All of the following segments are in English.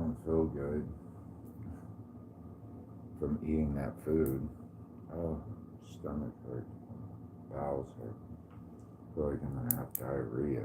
don't feel good from eating that food. Oh, stomach hurt, bowels hurt. I feel like I'm gonna have diarrhea.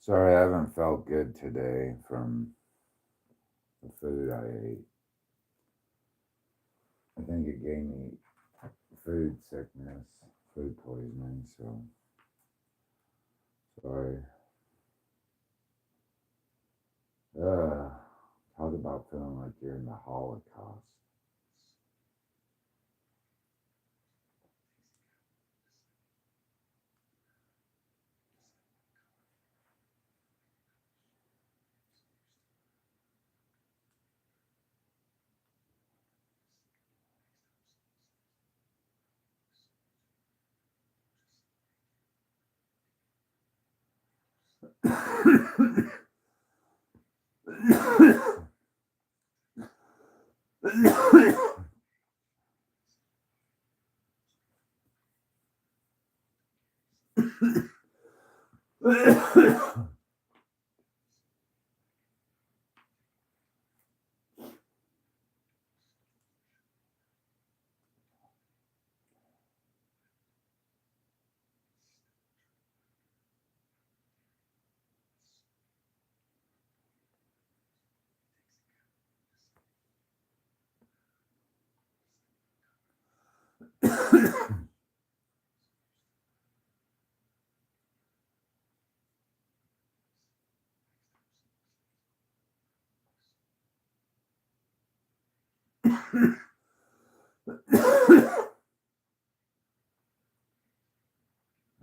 Sorry, I haven't felt good today from the food I ate. I think it gave me food sickness, food poisoning, so sorry. Talk about feeling like you're in the Holocaust.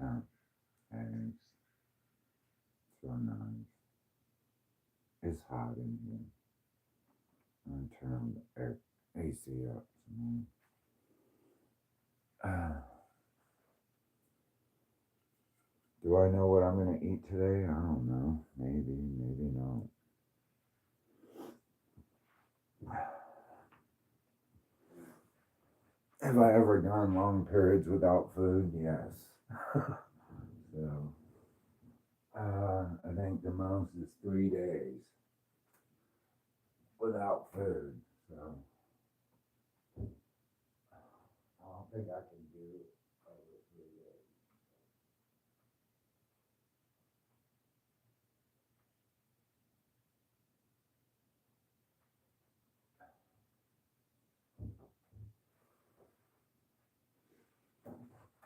Oh, thanks. So nice. It's hot in here. I'm gonna turn the AC up. Do I know what I'm gonna eat today? I don't know. Maybe, maybe not. Have I ever gone long periods without food? Yes. So, I think the most is 3 days without food. So, I don't think I can do over 3 days.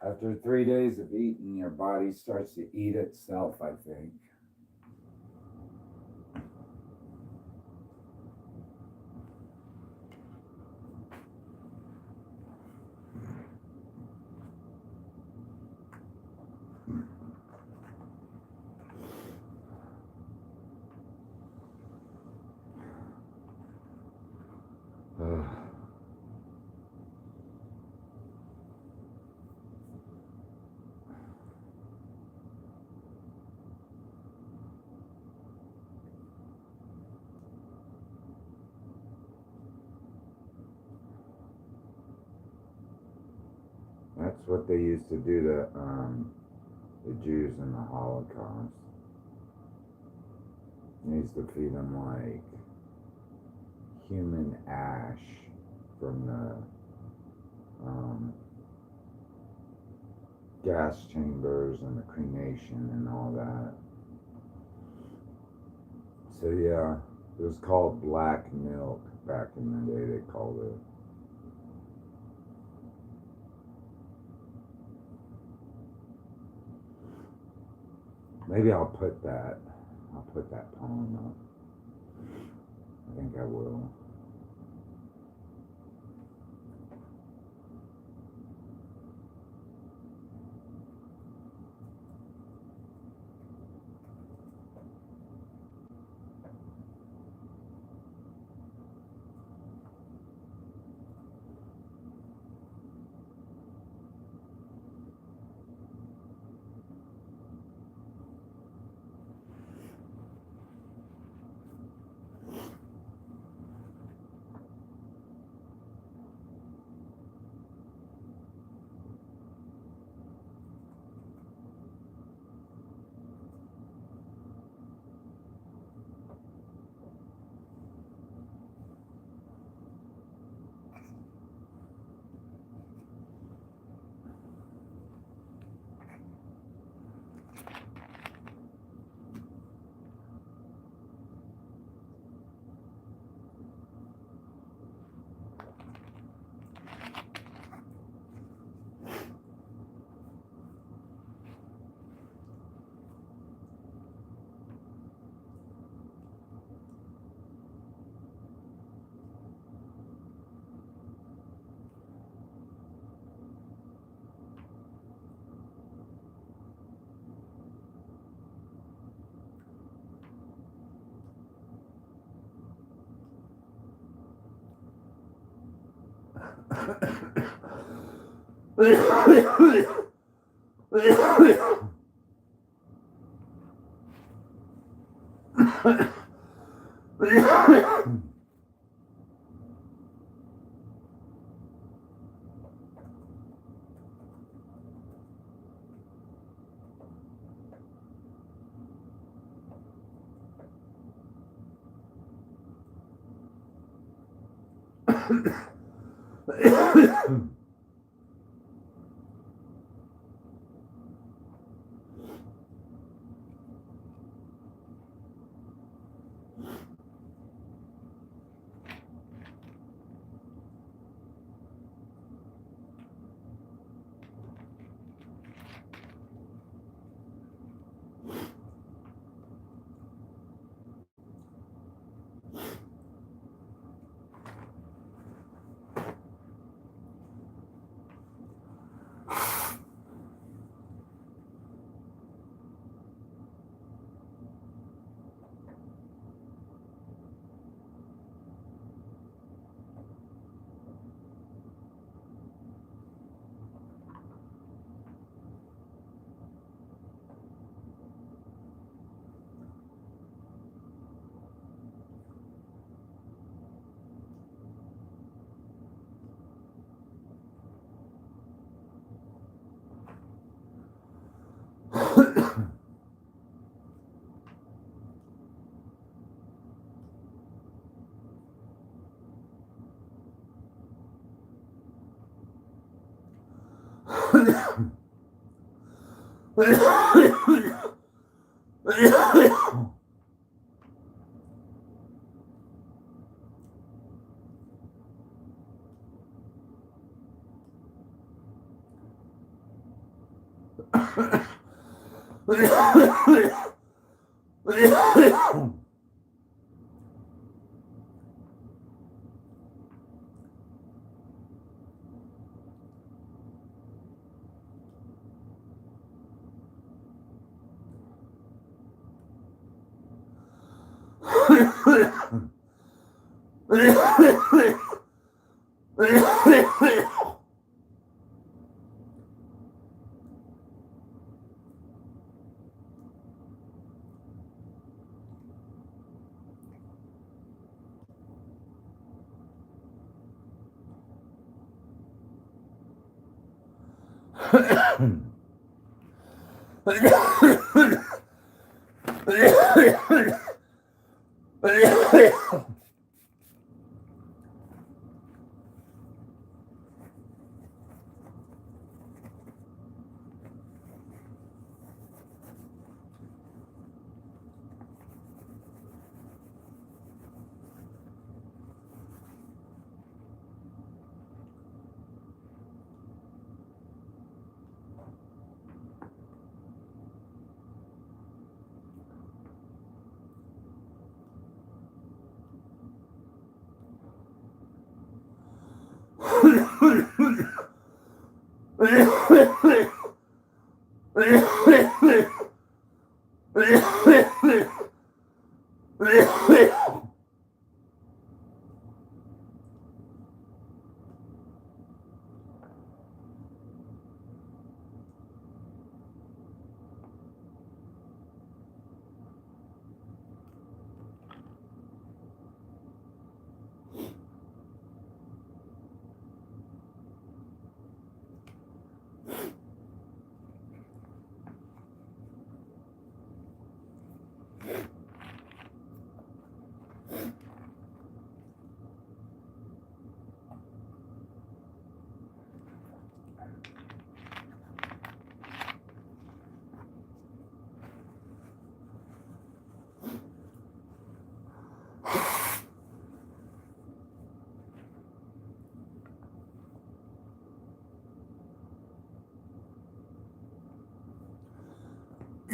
After 3 days of eating, your body starts to eat itself, I think. That's what they used to do to the Jews in the Holocaust. They used to feed them like human ash from the gas chambers and the cremation and all that. So yeah, it was called black milk back in the day. They called it. Maybe I'll put that. I'll put that poem up. I think I will.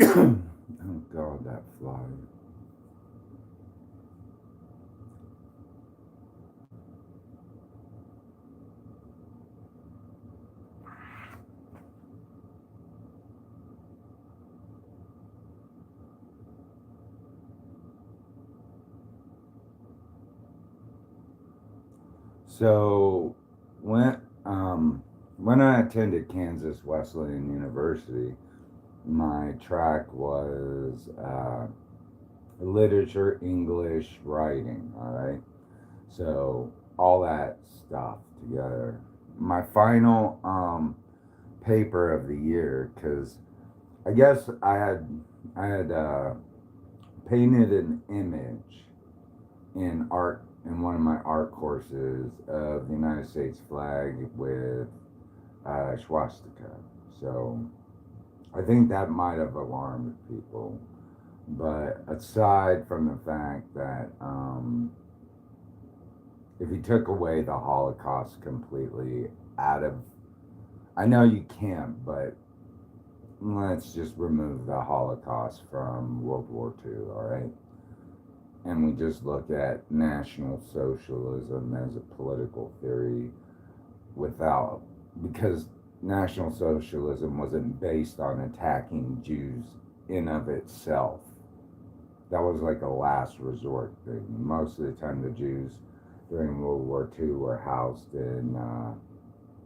Oh God, that fly. So when when I attended Kansas Wesleyan University, my track was literature, English, writing. All right, so all that stuff together. My final paper of the year, because I guess I had painted an image in art in one of my art courses of the United States flag with swastika. So I think that might have alarmed people. But aside from the fact that if you took away the Holocaust completely out of, I know you can't, but let's just remove the Holocaust from World War II, all right? And we just look at National Socialism as a political theory without, because National Socialism wasn't based on attacking Jews in of itself. That was like a last resort thing. Most of the time, the Jews during World War II were housed in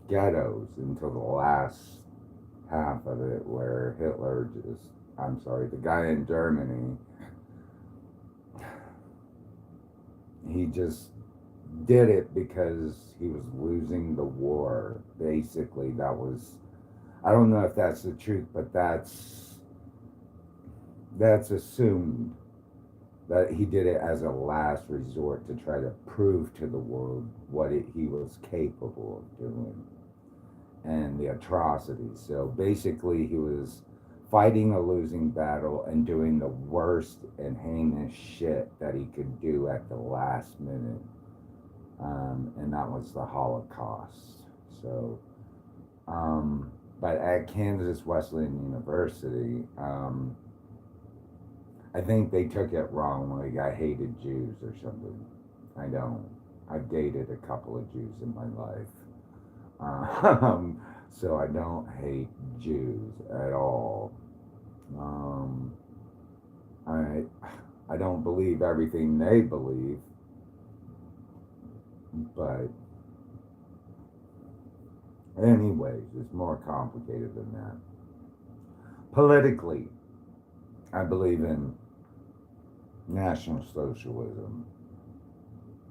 ghettos until the last half of it, where Hitler just, I'm sorry, the guy in Germany, he just did it because he was losing the war. Basically, that was, I don't know if that's the truth, but that's assumed that he did it as a last resort to try to prove to the world what he was capable of doing and the atrocities. So basically, he was fighting a losing battle and doing the worst and heinous shit that he could do at the last minute. And that was the Holocaust. So, but at Kansas Wesleyan University, I think they took it wrong. Like I hated Jews or something. I don't. I've dated a couple of Jews in my life. So I don't hate Jews at all. Um, I I don't believe everything they believe, but anyways, it's more complicated than that. Politically, I believe in National Socialism,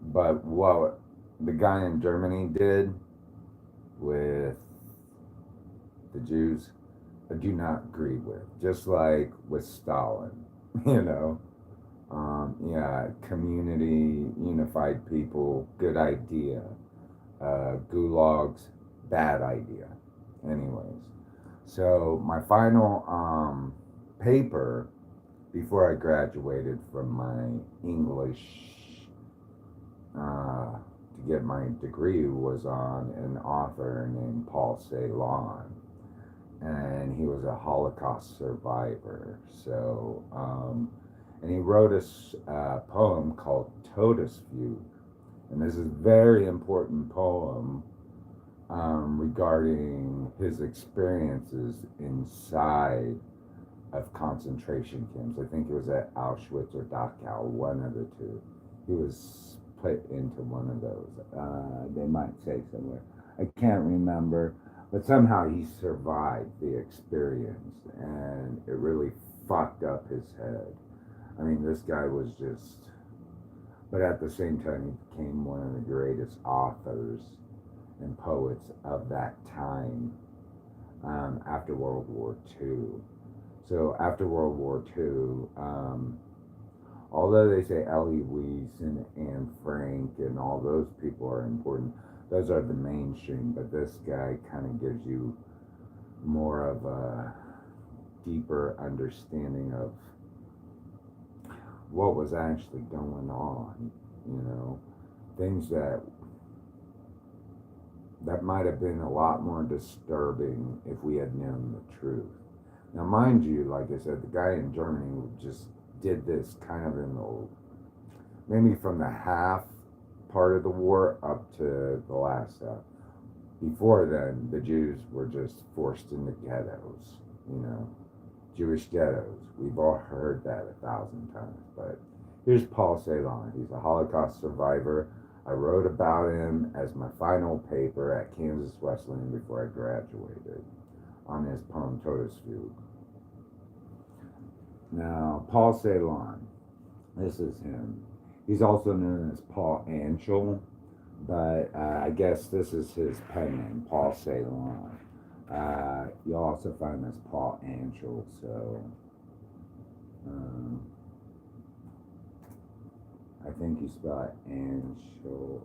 but what the guy in Germany did with the Jews, I do not agree with. Just like with Stalin, you know. Yeah, community, unified people, good idea. Gulags, bad idea. Anyways, so my final paper before I graduated from my English to get my degree was on an author named Paul Celan, and he was a Holocaust survivor. So, and he wrote a poem called Todesfuge, and this is a very important poem regarding his experiences inside of concentration camps. I think it was at Auschwitz or Dachau, one of the two. He was put into one of those. They might say somewhere. I can't remember, but somehow he survived the experience, and it really fucked up his head. I mean, this guy was just, but at the same time, he became one of the greatest authors and poets of that time after World War II. So after World War II, although they say Elie Wiesel and Anne Frank and all those people are important, those are the mainstream. But this guy kind of gives you more of a deeper understanding of what was actually going on. You know, things that might have been a lot more disturbing if we had known the truth. Now, mind you, like I said, the guy in Germany just did this kind of in the, maybe from the half part of the war up to the last half. Before then, the Jews were just forced into ghettos, you know, Jewish ghettos. We've all heard that 1,000 times. But here's Paul Celan. He's a Holocaust survivor. I wrote about him as my final paper at Kansas Wesleyan before I graduated on his poem Totus Fugue. Now, Paul Celan, this is him. He's also known as Paul Anschel, but I guess this is his pen name, Paul Celan. You'll also find him as Paul Anschel, so I think you spell it Anschel.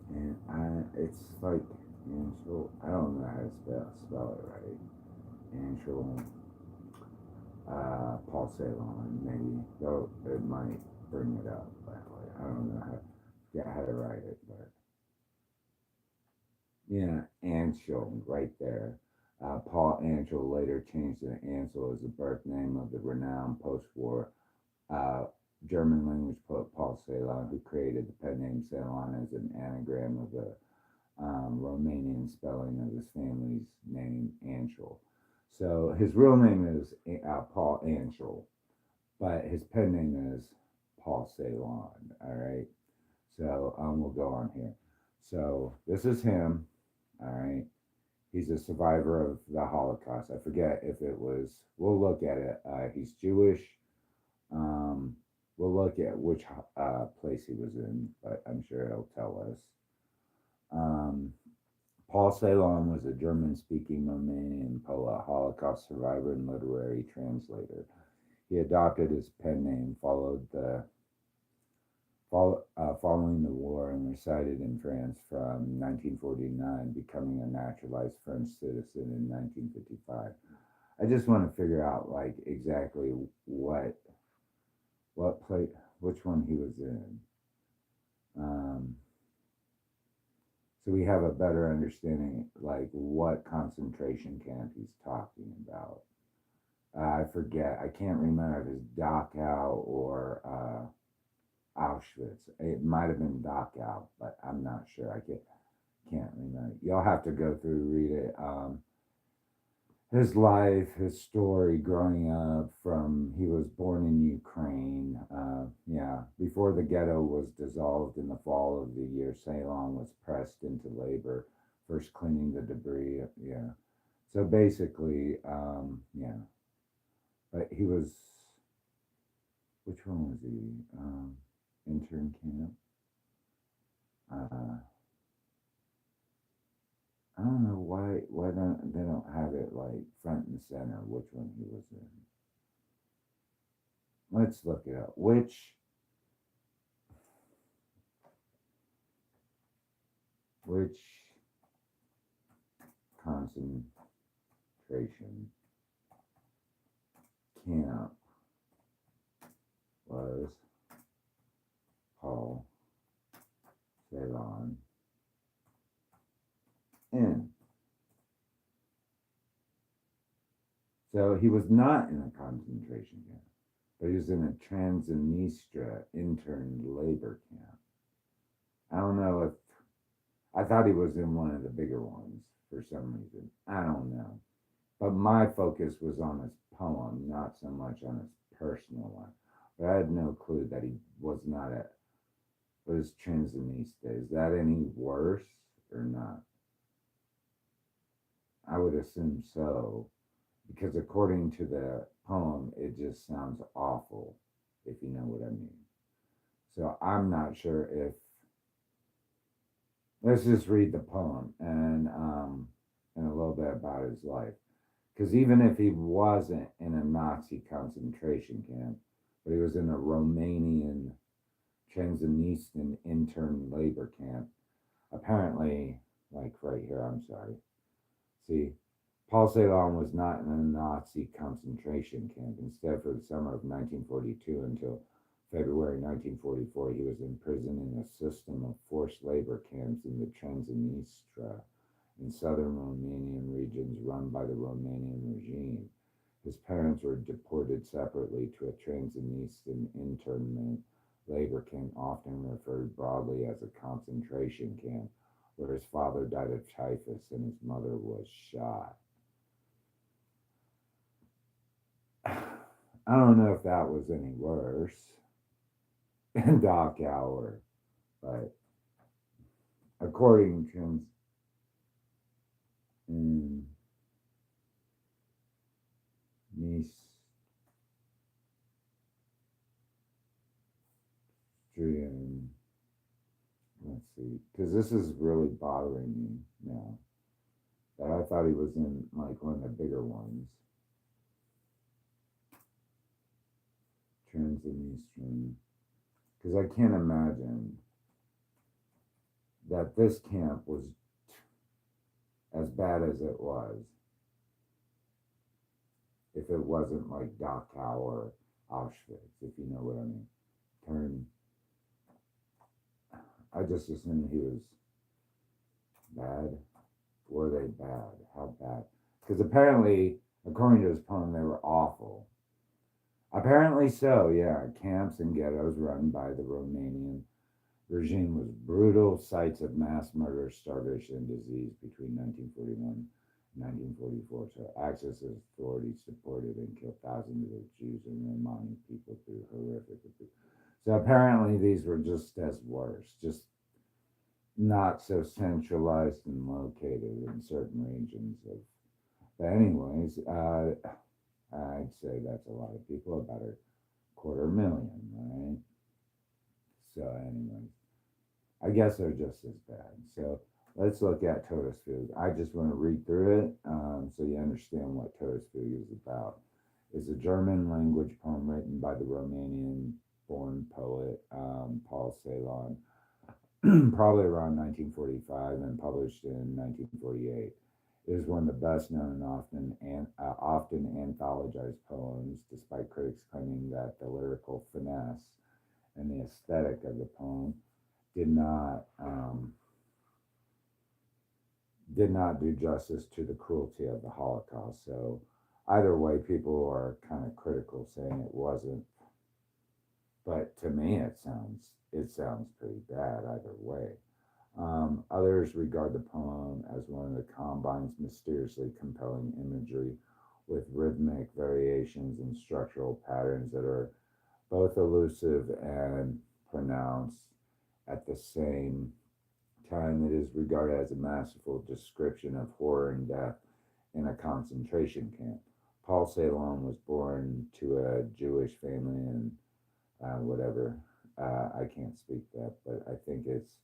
And it's like Anschel. I don't know how to spell it right. Anschel. Paul Celan, maybe. Though it might bring it up that way. I don't know how to write it, but yeah, Anschel right there. Paul Anschel later changed to Ansel as the birth name of the renowned post-war uh, German language poet Paul Celan, who created the pen name Celan as an anagram of the Romanian spelling of his family's name, Anschel. So his real name is Paul Anschel, but his pen name is Paul Celan. All right. So we'll go on here. So this is him. All right. He's a survivor of the Holocaust. I forget if it was. We'll look at it. He's Jewish. We'll look at which place he was in, but I'm sure it'll tell us. Paul Celan was a German-speaking Romanian poet, Holocaust survivor, and literary translator. He adopted his pen name following the war and resided in France from 1949, becoming a naturalized French citizen in 1955. I just want to figure out like exactly what place, which one he was in. So we have a better understanding like what concentration camp he's talking about. I forget. I can't remember if it's Dachau or Auschwitz. It might have been Dachau, but I'm not sure. I can't remember. You'll have to go through, read it. His life, his story growing up from, he was born in Ukraine. Before the ghetto was dissolved in the fall of the year, Celan was pressed into labor, first cleaning the debris. Yeah. So basically, but he was, which one was he? Intern camp. I don't know why they don't have it like front and center which one he was in. Let's look it up. Which concentration camp was Paul Celan in? So he was not in a concentration camp, but he was in a Transnistria intern labor camp. I don't know if, I thought he was in one of the bigger ones for some reason. I don't know. But my focus was on his poem, not so much on his personal one. But I had no clue that he was not at, was Transnistria. Is that any worse or not? I would assume so, because according to the poem, it just sounds awful, if you know what I mean. So I'm not sure if, let's just read the poem and a little bit about his life. Because even if he wasn't in a Nazi concentration camp, but he was in a Romanian Transnistria intern labor camp, apparently, like right here, I'm sorry. See, Paul Celan was not in a Nazi concentration camp. Instead, for the summer of 1942 until February 1944, he was imprisoned in a system of forced labor camps in the Transnistria in southern Romanian regions run by the Romanian regime. His parents were deported separately to a Transnistrian internment labor camp, often referred broadly as a concentration camp, where his father died of typhus and his mother was shot. I don't know if that was any worse in Dachau, but according to in Niestrian, let's see, because this is really bothering me now. That I thought he was in like one of the bigger ones. Trans and Eastern. Because I can't imagine that this camp was as bad as it was if it wasn't like Dachau or Auschwitz, if you know what I mean. I just assumed he was bad. Were they bad? How bad? Because apparently, according to his poem, they were awful. Apparently so, yeah. Camps and ghettos run by the Romanian regime was brutal sites of mass murder, starvation, and disease between 1941 and 1944. So Axis authorities supported and killed thousands of Jews and Romani people through horrific abuse. So apparently these were just as worse, just not so centralized and located in certain regions of. But anyways, I'd say that's a lot of people, about a 250,000, right? So anyways, I guess they're just as bad. So let's look at Todesfuge. I just want to read through it so you understand what Todesfuge is about. It's a German language poem written by the Romanian-born poet Paul Celan, probably around 1945 and published in 1948. It is one of the best known and often anthologized poems, despite critics claiming that the lyrical finesse and the aesthetic of the poem did not do justice to the cruelty of the Holocaust. So either way, people are kind of critical, saying it wasn't. But to me, it sounds pretty bad either way. Others regard the poem as one that combines mysteriously compelling imagery with rhythmic variations and structural patterns that are both elusive and pronounced at the same time. It is regarded as a masterful description of horror and death in a concentration camp. Paul Celan was born to a Jewish family in whatever. I can't speak that, but I think it's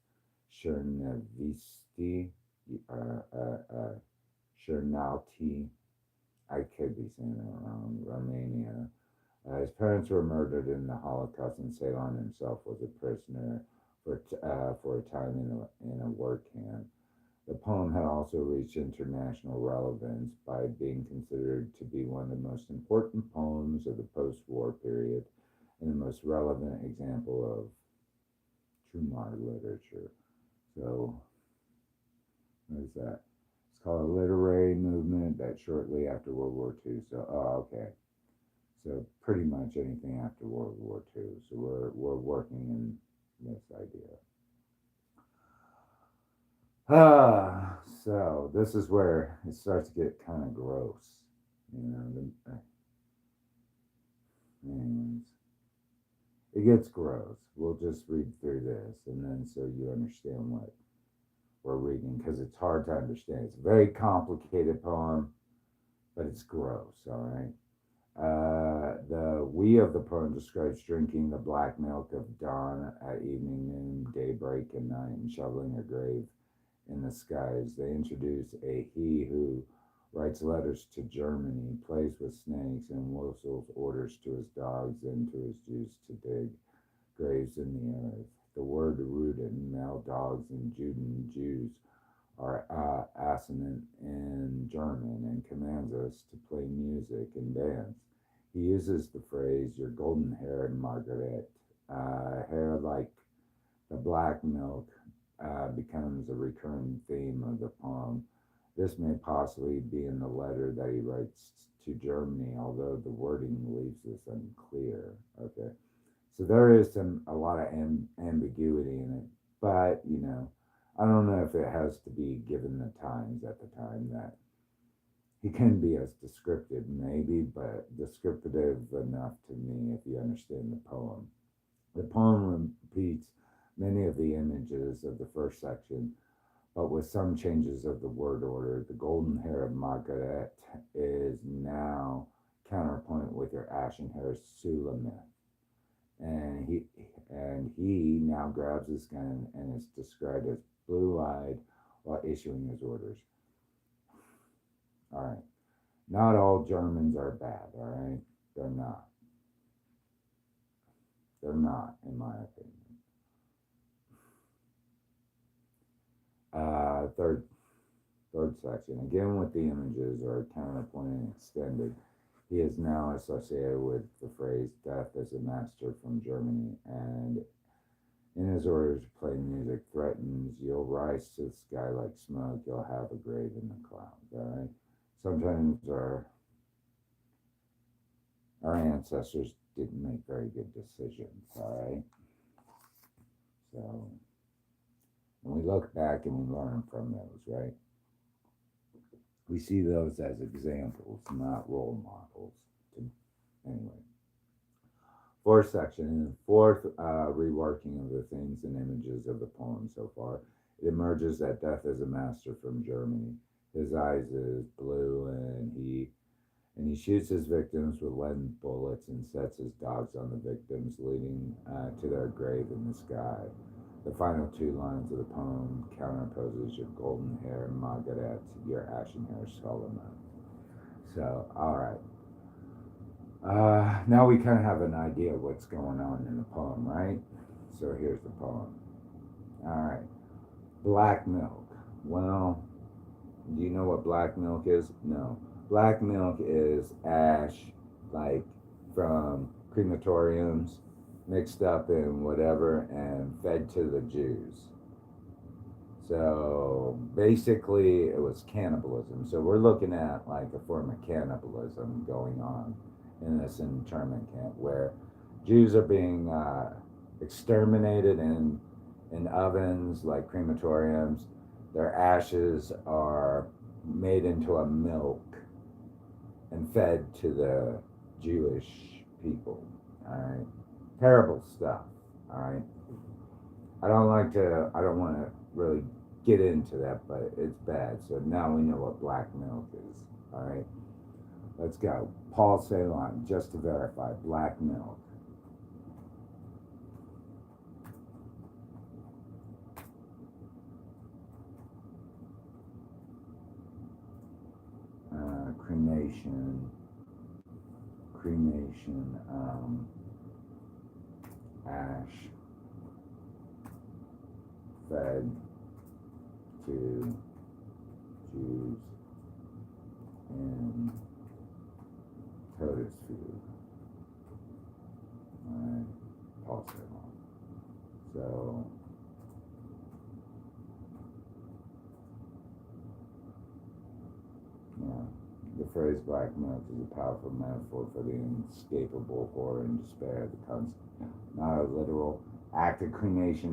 Chernovisti, Chernauti. I could be saying that wrong. Romania. His parents were murdered in the Holocaust, and Celan himself was a prisoner for a time in a work camp. The poem had also reached international relevance by being considered to be one of the most important poems of the post-war period and the most relevant example of true modern literature. So, what is that? It's called a literary movement that shortly after World War II. So, oh, okay. So pretty much anything after World War II. So we're working in this idea. So this is where it starts to get kind of gross. Anyways, it gets gross. We'll just read through this, and then so you understand what we're reading, because it's hard to understand. It's a very complicated poem, but it's gross. All right. The we of the poem describes drinking the black milk of dawn at evening, noon, daybreak, and night, and shoveling a grave in the skies. They introduce a he who writes letters to Germany, plays with snakes, and whistles orders to his dogs and to his Jews to dig graves in the earth. The word rooted, male dogs and Juden Jews are assonant in German and commands us to play music and dance. He uses the phrase, your golden haired Margaret, hair like the black milk, becomes a recurring theme of the poem. This may possibly be in the letter that he writes to Germany, although the wording leaves this unclear. Okay, so there is a lot of ambiguity in it, but I don't know if it has to be given the times at the time that He can be as descriptive, maybe, but descriptive enough to me if you understand the poem. The poem repeats many of the images of the first section, but with some changes of the word order. The golden hair of Margaret is now counterpoint with your ashen hair Sulamith. And he now grabs his gun and is described as blue-eyed while issuing his orders. All right. Not all Germans are bad, all right? They're not. They're not, in my opinion. Third section. Again, with the images are counterpoint and extended. He is now associated with the phrase "death is a master from Germany," and in his orders to play music threatens, "You'll rise to the sky like smoke. You'll have a grave in the clouds." All right. Sometimes our ancestors didn't make very good decisions. All right. So when we look back and we learn from those, right? We see those as examples, not role models. Anyway, fourth section, fourth reworking of the themes and images of the poem so far. It emerges that death is a master from Germany. His eyes is blue, and he shoots his victims with leaden bullets and sets his dogs on the victims, leading to their grave in the sky. The final two lines of the poem counterposes your golden hair, Margaret, your ashen hair, Solomon. So, all right. Now we kind of have an idea of what's going on in the poem, right? So here's the poem. All right. Black milk. Well, do you know what black milk is? No. Black milk is ash, like from crematoriums, mixed up in whatever and fed to the Jews. So basically, it was cannibalism. So we're looking at like a form of cannibalism going on in this internment camp where Jews are being exterminated in ovens like crematoriums. Their ashes are made into a milk and fed to the Jewish people. All right. Terrible stuff. All right. I don't want to really get into that, but it's bad. So now we know what black milk is. All right. Let's go. Paul Celan, just to verify, black milk. Cremation, ash, fed to Jews in Todesfield. Alright, Paul Celan. So, yeah. The phrase black milk is a powerful metaphor for the inescapable horror and despair of the constant, not a literal act of cremation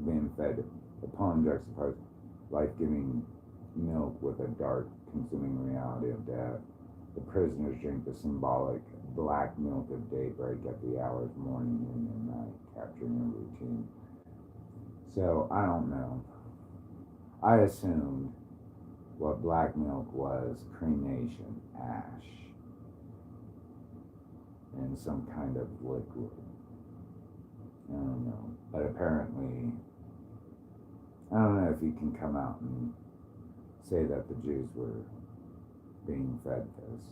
being fed. The poem juxtaposes life-giving milk with a dark, consuming reality of death. The prisoners drink the symbolic black milk of daybreak at the hour of morning, noon, and night, capturing a routine. So, I don't know. I assumed what black milk was cremation, ash, and some kind of liquid. I don't know. But apparently, I don't know if you can come out and say that the Jews were being fed this.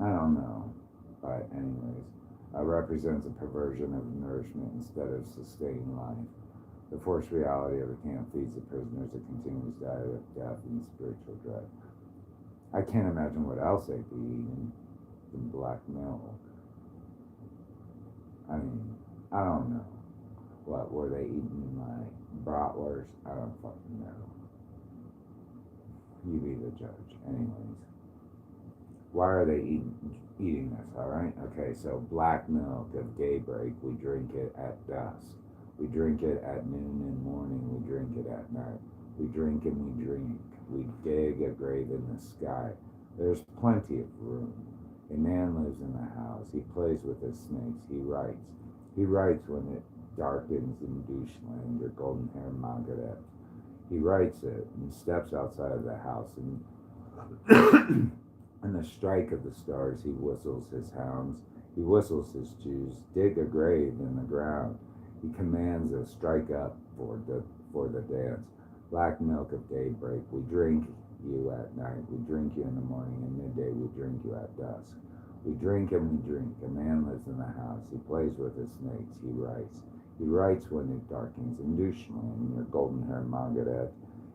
I don't know. But anyways, it represents a perversion of nourishment instead of sustaining life. The forced reality of the camp feeds the prisoners a continuous diet of death and spiritual dread. I can't imagine what else they'd be eating than black milk. I mean, I don't know. What were they eating, like bratwurst? I don't fucking know. You be the judge. Anyways, why are they eating this? All right. Okay. So black milk of daybreak. We drink it at dusk. We drink it at noon and morning. We drink it at night. We drink and we drink. We dig a grave in the sky. There's plenty of room. A man lives in the house. He plays with his snakes. He writes. He writes when it darkens in doucheland, your golden-haired Margaret. He writes it and steps outside of the house, and in the strike of the stars he whistles his hounds. He whistles his Jews. Dig a grave in the ground. He commands a strike up for the dance. Black milk of daybreak. We drink you at night. We drink you in the morning. And midday we drink you at dusk. We drink and we drink. A man lives in the house. He plays with his snakes. He writes. He writes when it darkens in doucheland, your golden-haired Margaret,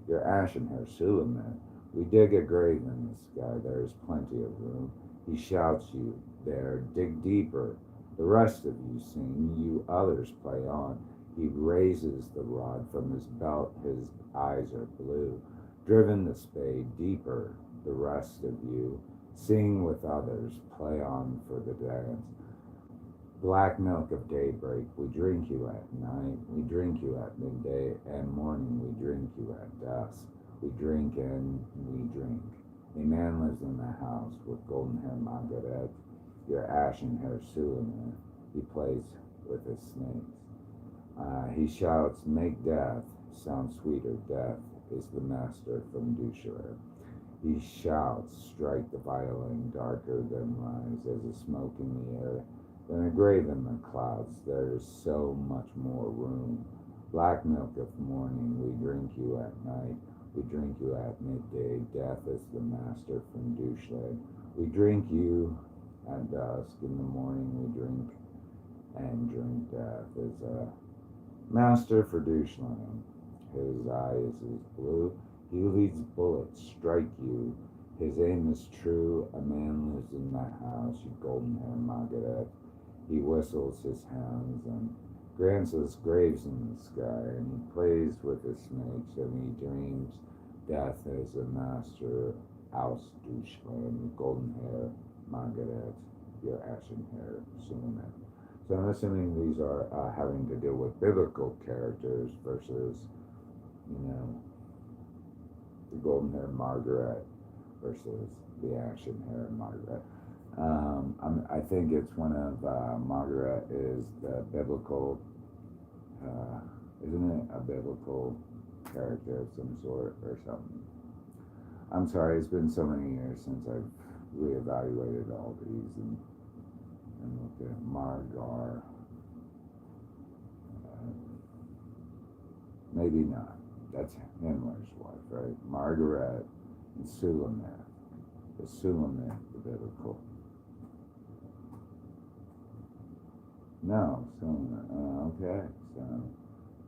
your ashen-haired Suleiman. We dig a grave in the sky. There is plenty of room. He shouts you there. Dig deeper. The rest of you sing. You others play on. He raises the rod from his belt. His eyes are blue. Driven the spade deeper. The rest of you sing with others. Play on for the dance. Black milk of daybreak. We drink you at night. We drink you at midday and morning. We drink you at dusk. We drink and we drink. A man lives in the house with golden-haired Margaret, your ashen-haired Suleiman. He plays with his snakes. He shouts, make death sound sweeter. Death is the master from Doucheland. He shouts, strike the violin darker than rise as a smoke in the air, than a grave in the clouds. There is so much more room. Black milk of morning, we drink you at night. We drink you at midday. Death is the master from Doucheland. We drink you at dusk. In the morning we drink and drink. Death is a master for Doucheland. His eyes is blue. He leads bullets strike you. His aim is true. A man lives in the house, you golden-haired Margaret. He whistles his hounds and grants us graves in the sky, and he plays with his snakes, and he dreams. Death is a master, aus Doucheland, golden-haired Margaret, your ashen-haired Suleiman. So I'm assuming these are having to deal with biblical characters versus, the golden-haired Margaret versus the ashen-haired Margaret. I think it's one of Margaret is the biblical, isn't it a biblical character of some sort or something? I'm sorry, it's been so many years since I've reevaluated all these and looked at Margar. Maybe not. That's Himmler's wife, right? Margaret and Suleiman. The Suleiman, the biblical. No, Suleiman. Okay, so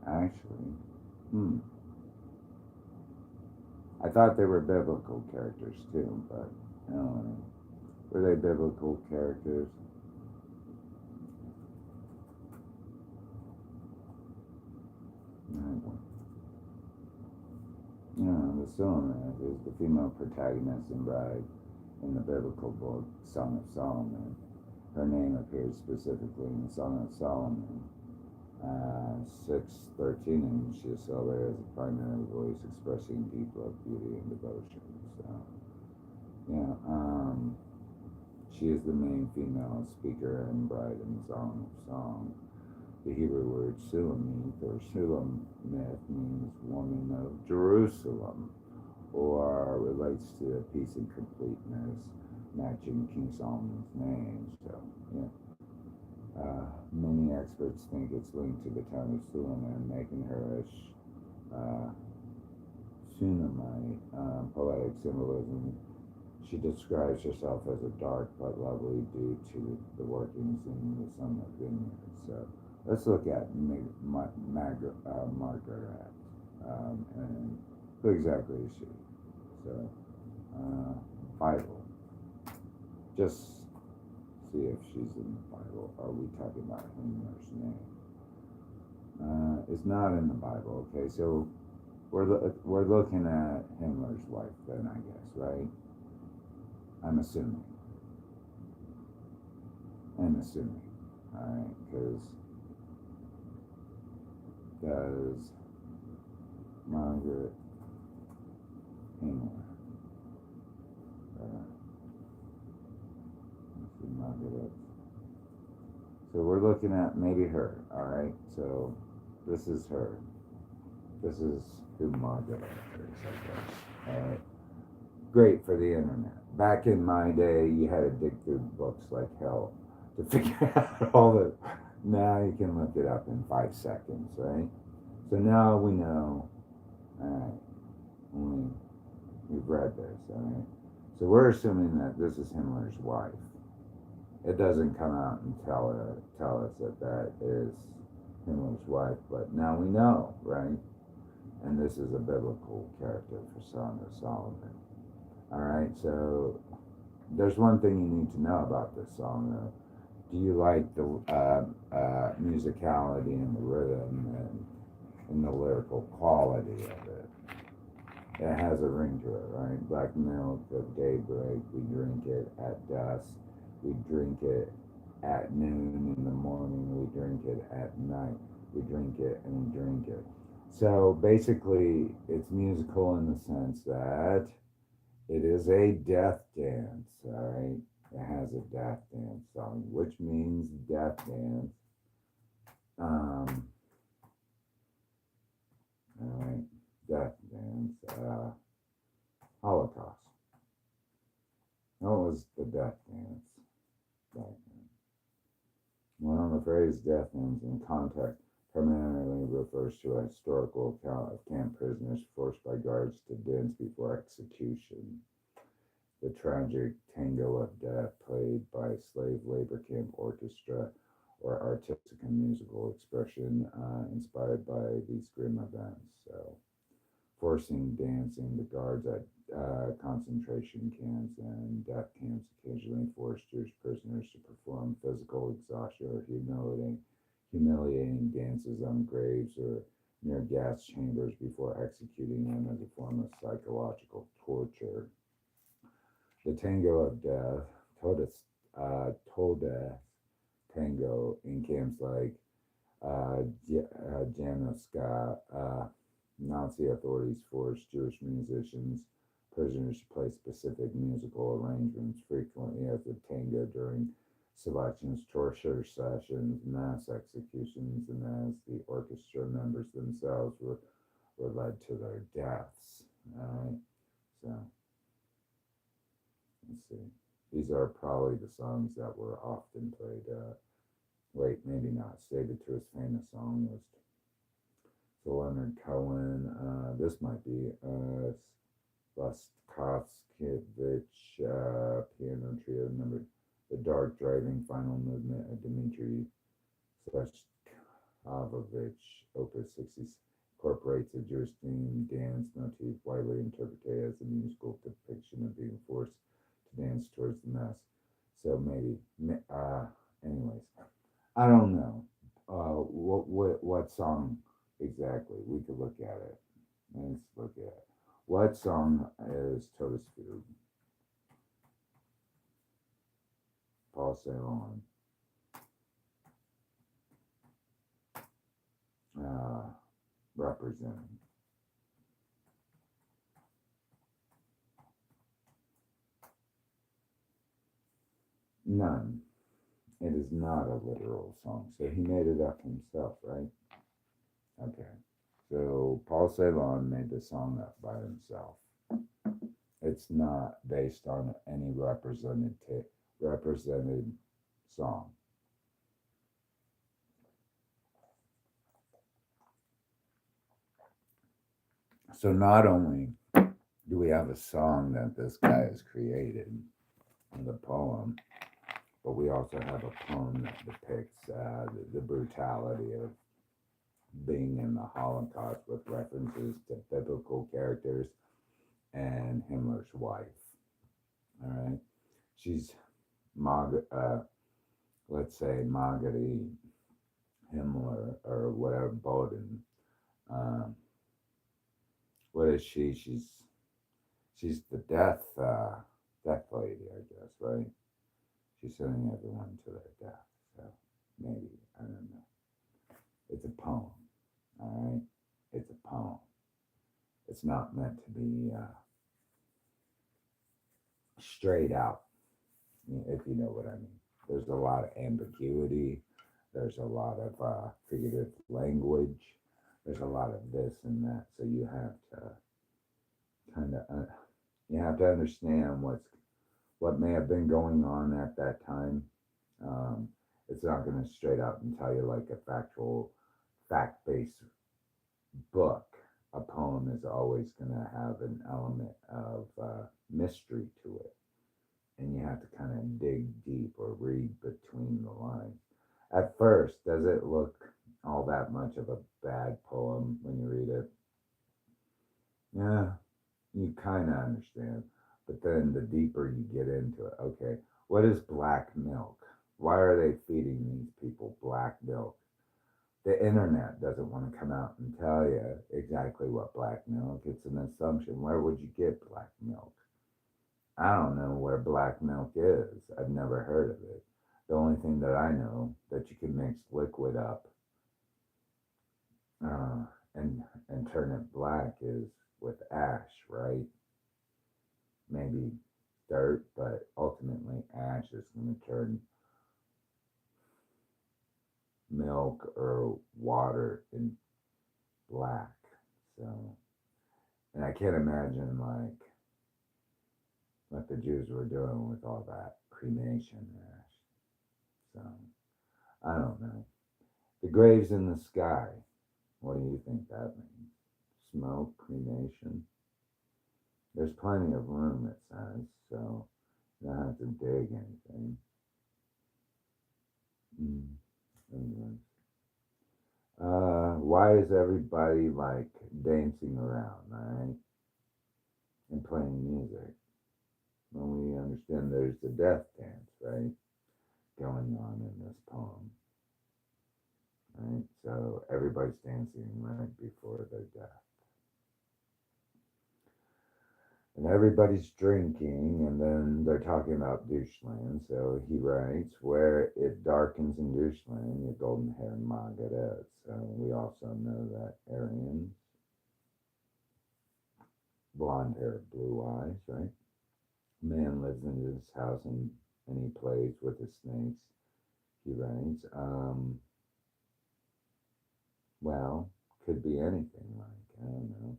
actually, I thought they were biblical characters too, but were they biblical characters? The Suleiman is the female protagonist and bride in the biblical book Song of Solomon. Her name appears specifically in the Song of Solomon 6:13, and she is celebrated as a primary voice expressing deep love, beauty, and devotion. So, she is the main female speaker and bride in the Song of Songs. The Hebrew word Shulamith or Shulamith means woman of Jerusalem, or relates to peace and completeness, matching King Solomon's name. So, many experts think it's linked to the town of Suleiman, making her a Shunammite. Poetic symbolism. She describes herself as a dark but lovely due to the workings in the summer vineyard. So let's look at Margaret and who exactly is she? So Bible. Just see if she's in the Bible. Are we talking about Himmler's name? It's not in the Bible. Okay, so we're looking at Himmler's wife then, I guess, right? I'm assuming. All right, because does Margaret Himmler. Let's see, Margaret. So we're looking at maybe her, all right? So this is her. This is who Margaret is, I guess. All right. Great for the internet. Back in my day, you had to dig through books like hell to figure out all the. Now you can look it up in 5 seconds, right? So now we know. All right. We've read this, all right? So we're assuming that this is Himmler's wife. It doesn't come out and tell us that is Himmler's wife, but now we know, right? And this is a biblical character for Song of Solomon. All right, so there's one thing you need to know about this song, though. Do you like the musicality and the rhythm and the lyrical quality of it? It has a ring to it, right? Black milk of daybreak, we drink it at dusk, we drink it at noon in the morning, we drink it at night, we drink it and we drink it. So basically, it's musical in the sense that it is a death dance, all right? It has a death dance song, which means death dance. All right, death dance, Holocaust. What was the death dance back then? Well, the phrase death dance in context primarily refers to a historical account of camp prisoners forced by guards to dance before execution. The tragic tango of death played by slave labor camp orchestra or artistic and musical expression inspired by these grim events. So, forcing dancing, the guards at concentration camps and death camps occasionally forced Jewish prisoners to perform physical exhaustion or humiliating dances on graves or near gas chambers before executing them as a form of psychological torture. The Tango of Death, Tode's Tango, in camps like Janoska, Nazi authorities forced Jewish musicians, prisoners to play specific musical arrangements, frequently as the tango during selections, torture sessions, mass executions, and as the orchestra members themselves were led to their deaths. All right, so let's see. These are probably the songs that were often played. Wait, maybe not. Stated to his famous song list. So Leonard Cohen. This might be Voskowskevich piano trio number. The Dark Driving Final Movement of Dmitri Sleshkovich, Opus 60, incorporates a Jewish theme dance motif widely interpreted as a musical depiction of being forced to dance towards the mass. So maybe, anyways, I don't know. What song exactly? We could look at it. Let's look at it. What song is Totus Food? Paul Celan. Representing. None. It is not a literal song. So he made it up himself, right? Okay. So Paul Celan made the song up by himself. It's not based on any represented song. So not only do we have a song that this guy has created, the poem, but we also have a poem that depicts the brutality of being in the Holocaust with references to biblical characters and Himmler's wife. All right, she's let's say Marguerite Himmler or whatever Boden. What is she? She's the death lady, I guess, right? She's sending everyone to their death. So maybe, I don't know. It's a poem, all right? It's a poem. It's not meant to be straight out, if you know what I mean. There's a lot of ambiguity. There's a lot of figurative language. There's a lot of this and that. So you have to kind of you have to understand what may have been going on at that time. Um, it's not going to straight out and tell you like a factual, fact-based book. A poem is always going to have an element of mystery to it, and you have to kind of dig deep or read between the lines. At first, does it look all that much of a bad poem when you read it? Yeah, you kind of understand. But then the deeper you get into it, okay, what is black milk? Why are they feeding these people black milk? The internet doesn't want to come out and tell you exactly what black milk. It's an assumption. Where would you get black milk? I don't know where black milk is. I've never heard of it. The only thing that I know that you can mix liquid up uh, and turn it black is with ash, right? Maybe dirt, but ultimately ash is going to turn milk or water in black. So, and I can't imagine like what the Jews were doing with all that cremation ash. So, I don't know. The graves in the sky. What do you think that means? Smoke, cremation? There's plenty of room, it says, so you don't have to dig anything. Anyways. Why is everybody like dancing around, right? And playing music? When we understand there's the death dance, right? Going on in this poem, right? So everybody's dancing right before their death. And everybody's drinking, and then they're talking about doucheland. So he writes, where it darkens in doucheland, your golden haired Margaret. So we also know that Aryans, blonde hair, blue eyes, right? Man lives in his house and he plays with the snakes. He writes, well, could be anything, like, I don't know.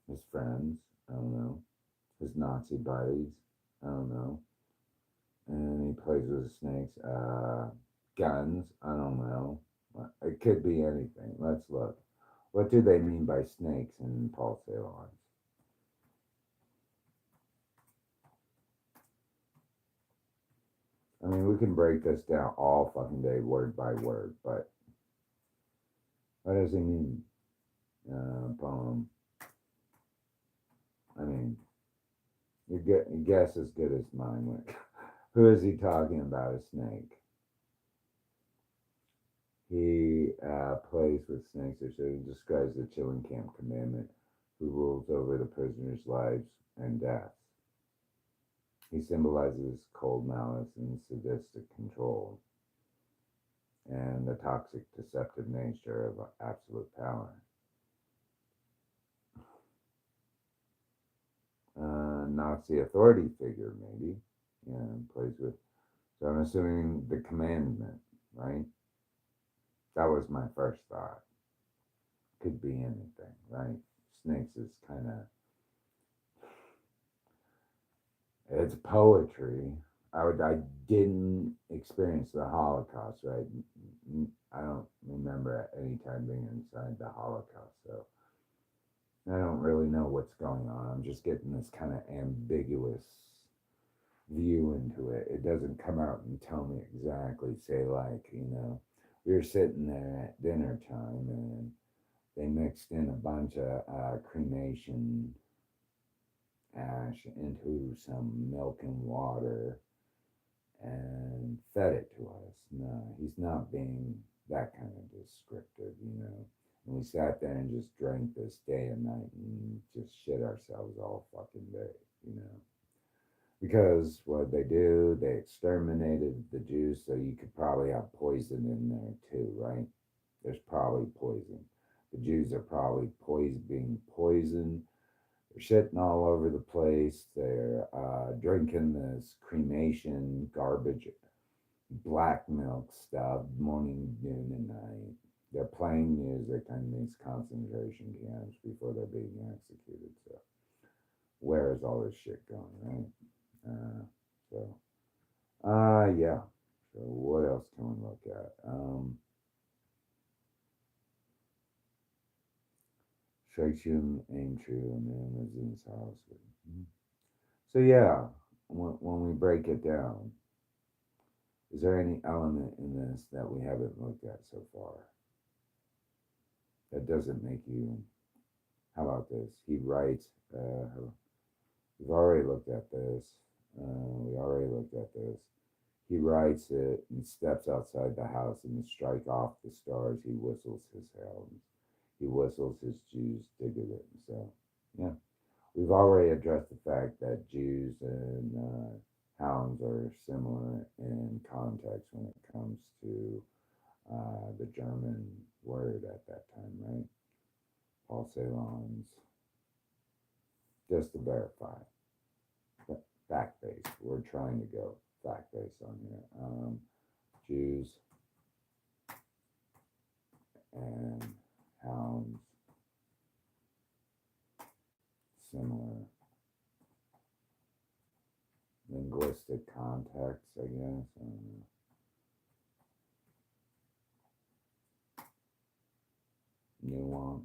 His friends, I don't know. His Nazi buddies, I don't know. And he plays with the snakes. Guns, I don't know. It could be anything. Let's look. What do they mean by snakes in Paul Celan's? I mean, we can break this down all fucking day, word by word, but what does he mean? Poem. I mean, your guess as good as mine. Who is he talking about? A snake. He plays with snakes, or so he describes the chilling camp commandant who rules over the prisoners' lives and deaths. He symbolizes cold malice and sadistic control and the toxic, deceptive nature of absolute power. Nazi authority figure, maybe. Yeah, plays with. So I'm assuming the commandment, right? That was my first thought. Could be anything, right? Snakes is kind of. It's poetry. I didn't experience the Holocaust, right? I don't remember at any time being inside the Holocaust, so I don't really know what's going on. I'm just getting this kind of ambiguous view into it. It doesn't come out and tell me exactly, say, like, we were sitting there at dinner time and they mixed in a bunch of cremation ash into some milk and water and fed it to us. No, he's not being that kind of descriptive. And we sat there and just drank this day and night and just shit ourselves all fucking day. Because what they do, they exterminated the Jews, so you could probably have poison in there too, right? There's probably poison. The Jews are probably being poisoned. They're shitting all over the place. They're drinking this cremation garbage, black milk stuff, morning, noon, and night. They're playing music in these concentration camps before they're being executed. So where is all this shit going, right? So, yeah. So what else can we look at? Shakespeare ain't true, and man lives in his house. So yeah, when we break it down, is there any element in this that we haven't looked at so far that doesn't make you? How about this? He writes. We've already looked at this. We already looked at this. He writes it and steps outside the house, and to strike off the stars, he whistles his hounds. He whistles his Jews digging it. So, yeah, we've already addressed the fact that Jews and hounds are similar in context when it comes to the German word at that time, right? Paul Celan's. Just to verify, fact based. We're trying to go fact based on here. Jews and hounds, similar linguistic context, I guess. Nuance,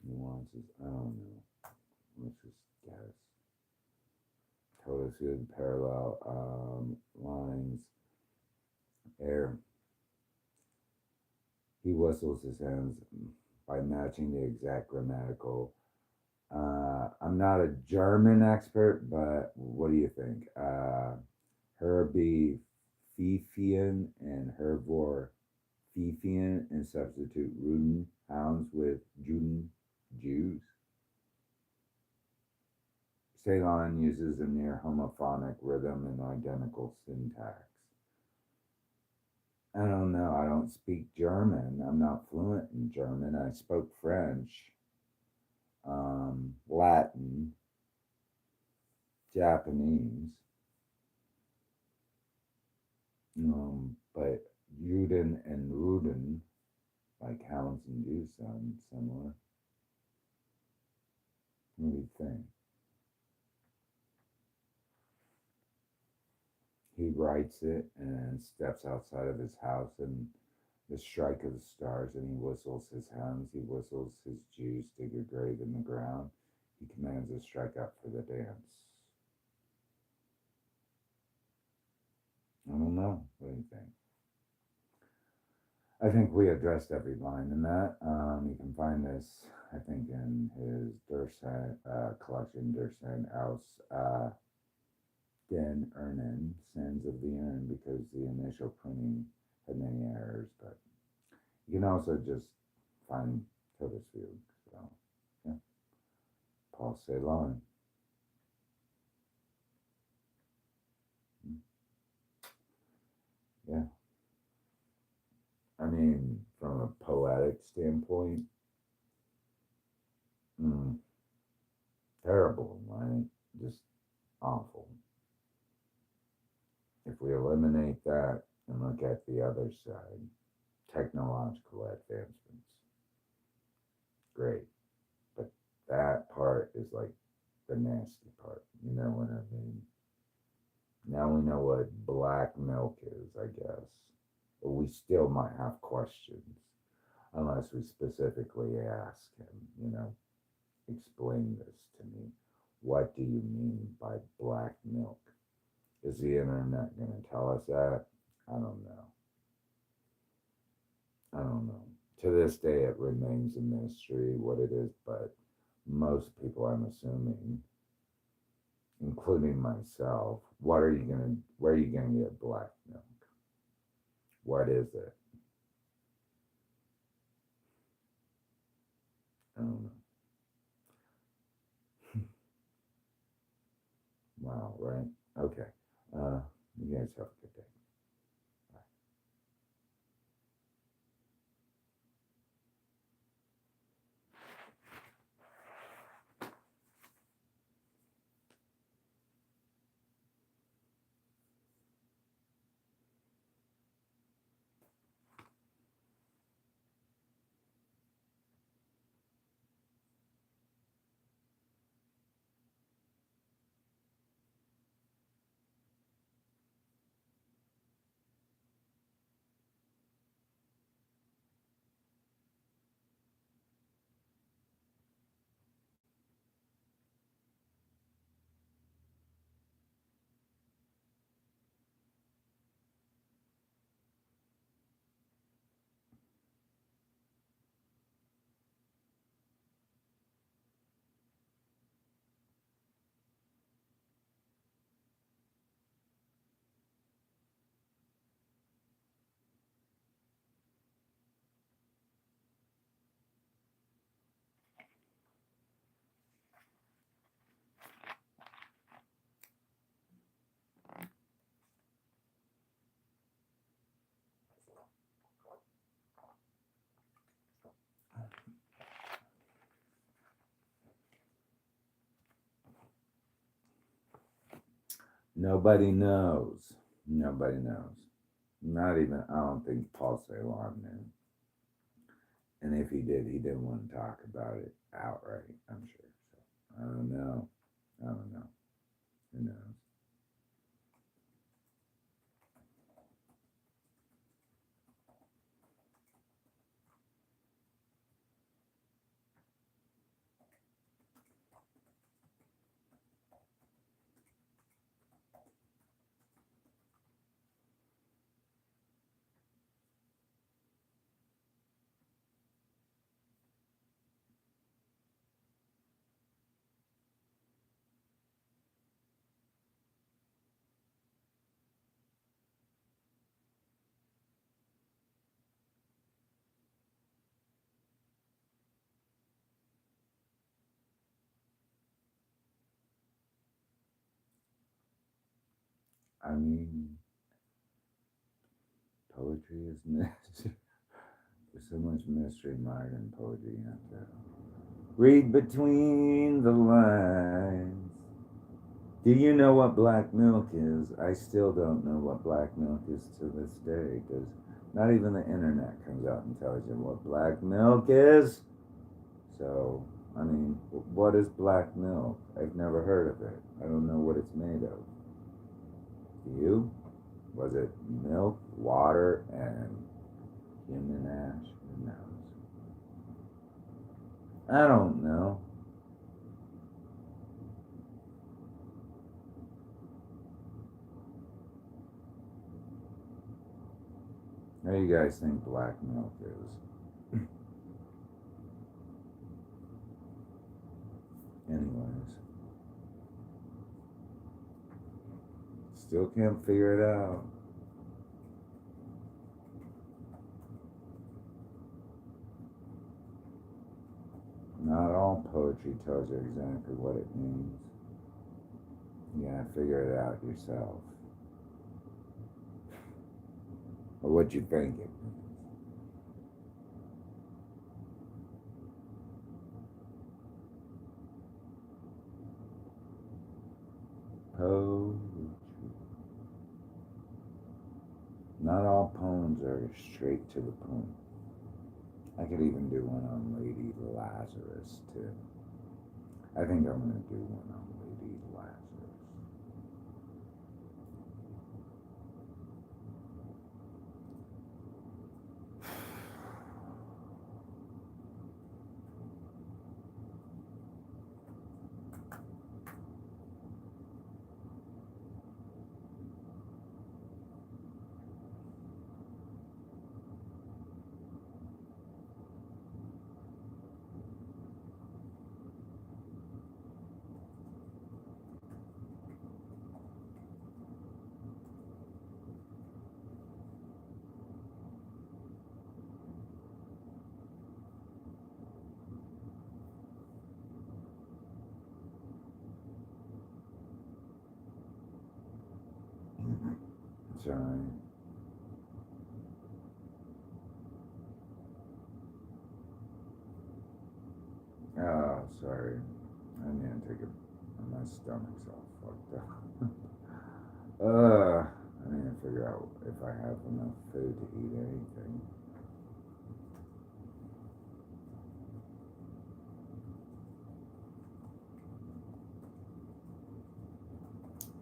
nuances. I don't know. Let's just guess. Total good parallel lines. Air. He whistles his hands by matching the exact grammatical. I'm not a German expert, but what do you think? Herbie Fifian and Hervor Fifian and substitute Ruden hounds with Juden Jews. Ceylon uses a near homophonic rhythm and identical syntax. I don't know. I don't speak German. I'm not fluent in German. I spoke French, Latin, Japanese. But Juden and Ruden, like hounds and Jews, sound similar. What do you think? He writes it and steps outside of his house and the strike of the stars, and he whistles his hounds. He whistles his Jews dig a grave in the ground. He commands a strike up for the dance. I don't know. What do you think? I think we addressed every line in that. You can find this, I think, in his Dursan collection, Dursan aus den Urnen, Sands of the Urn, because the initial printing had many errors, but you can also just find Huddersfield. So, yeah. Paul Ceylon. Yeah. I mean, from a poetic standpoint, terrible, right? Just awful. If we eliminate that and look at the other side, technological advancements, great. But that part is like the nasty part. You know what I mean? Now we know what black milk is, I guess. But we still might have questions unless we specifically ask him, explain this to me. What do you mean by black milk? Is the internet going to tell us that? I don't know. I don't know. To this day, it remains a mystery what it is, but most people, I'm assuming, including myself, where are you gonna get black milk? What is it? I don't know. Wow, right? Okay. You guys have a good day. Nobody knows. Nobody knows. Not even, I don't think Paul Celan knew. And if he did, he didn't want to talk about it outright, I'm sure. So, I don't know. I don't know. Who knows? I mean, poetry is mystery. There's so much mystery mired in poetry. You have to read between the lines. Do you know what black milk is? I still don't know what black milk is to this day, because not even the internet comes out and tells you what black milk is. So, I mean, what is black milk? I've never heard of it. I don't know what it's made of. Do you? Was it milk, water, and human ash? Who knows? I don't know. How do you guys think black milk is? Anyways, still can't figure it out. Not all poetry tells you exactly what it means. You gotta figure it out yourself. Or what you think it means. Poetry. Not all poems are straight to the point. I could even do one on Lady Lazarus too. I think I'm gonna do one on Lady Lazarus. Sorry. Oh, sorry. I need to take a. My stomach's all fucked up. I need to figure out if I have enough food to eat anything.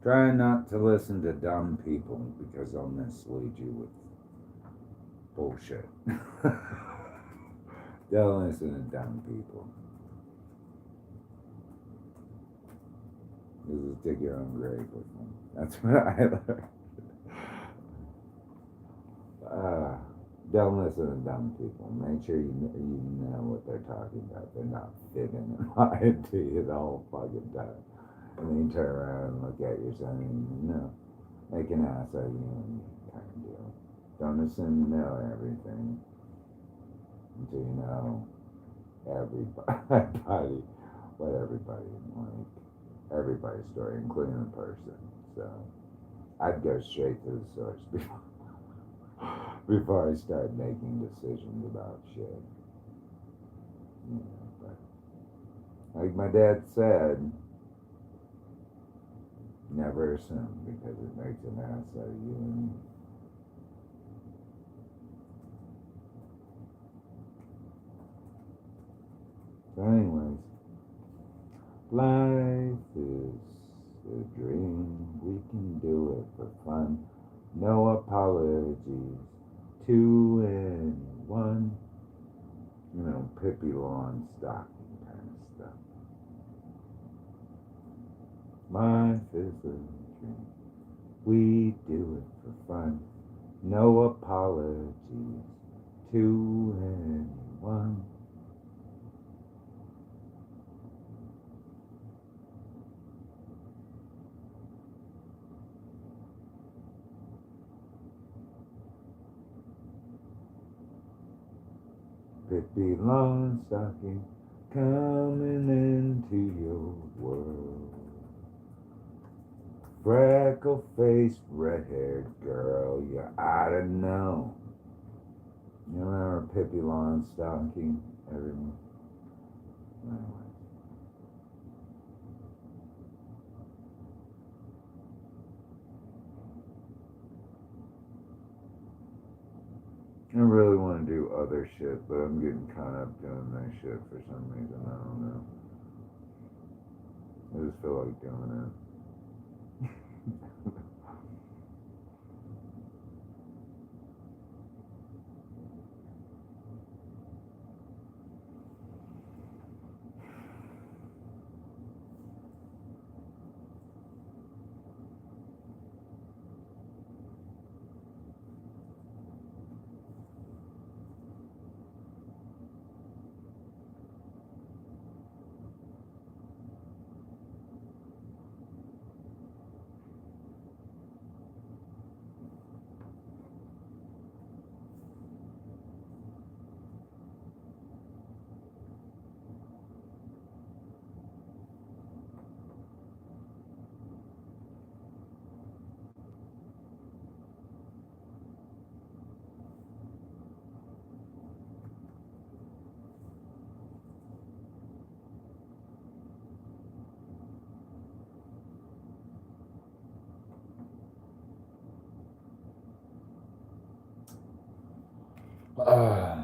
Try not to listen to dumb people because they'll mislead you with bullshit. Don't listen to dumb people. This is dig your own grave with them. That's what I learned. Don't listen to dumb people. Make sure you know what they're talking about. They're not fibbing and lying to you the whole fucking time. And then you turn around and look at yourself and make an ass out of you and kind of deal. Don't assume you know everything until you know everybody, what everybody like, everybody's story, including the person. So I'd go straight to the source before I start making decisions about shit. You know, but like my dad said, Never assume because it makes an ass out of you and me. So anyways, life is a dream. We can do it for fun. No apologies to anyone. You know, Pippi Longstocking kind of stuff. Life is a dream. We do it for fun. No apologies to anyone. Pippi Longstocking coming into your world. Freckle-faced, red-haired girl, you oughta know. You remember Pippi Longstocking, everyone? Anyway. I really want to do other shit, but I'm getting caught up doing that shit for some reason. I don't know. I just feel like doing it. Uh,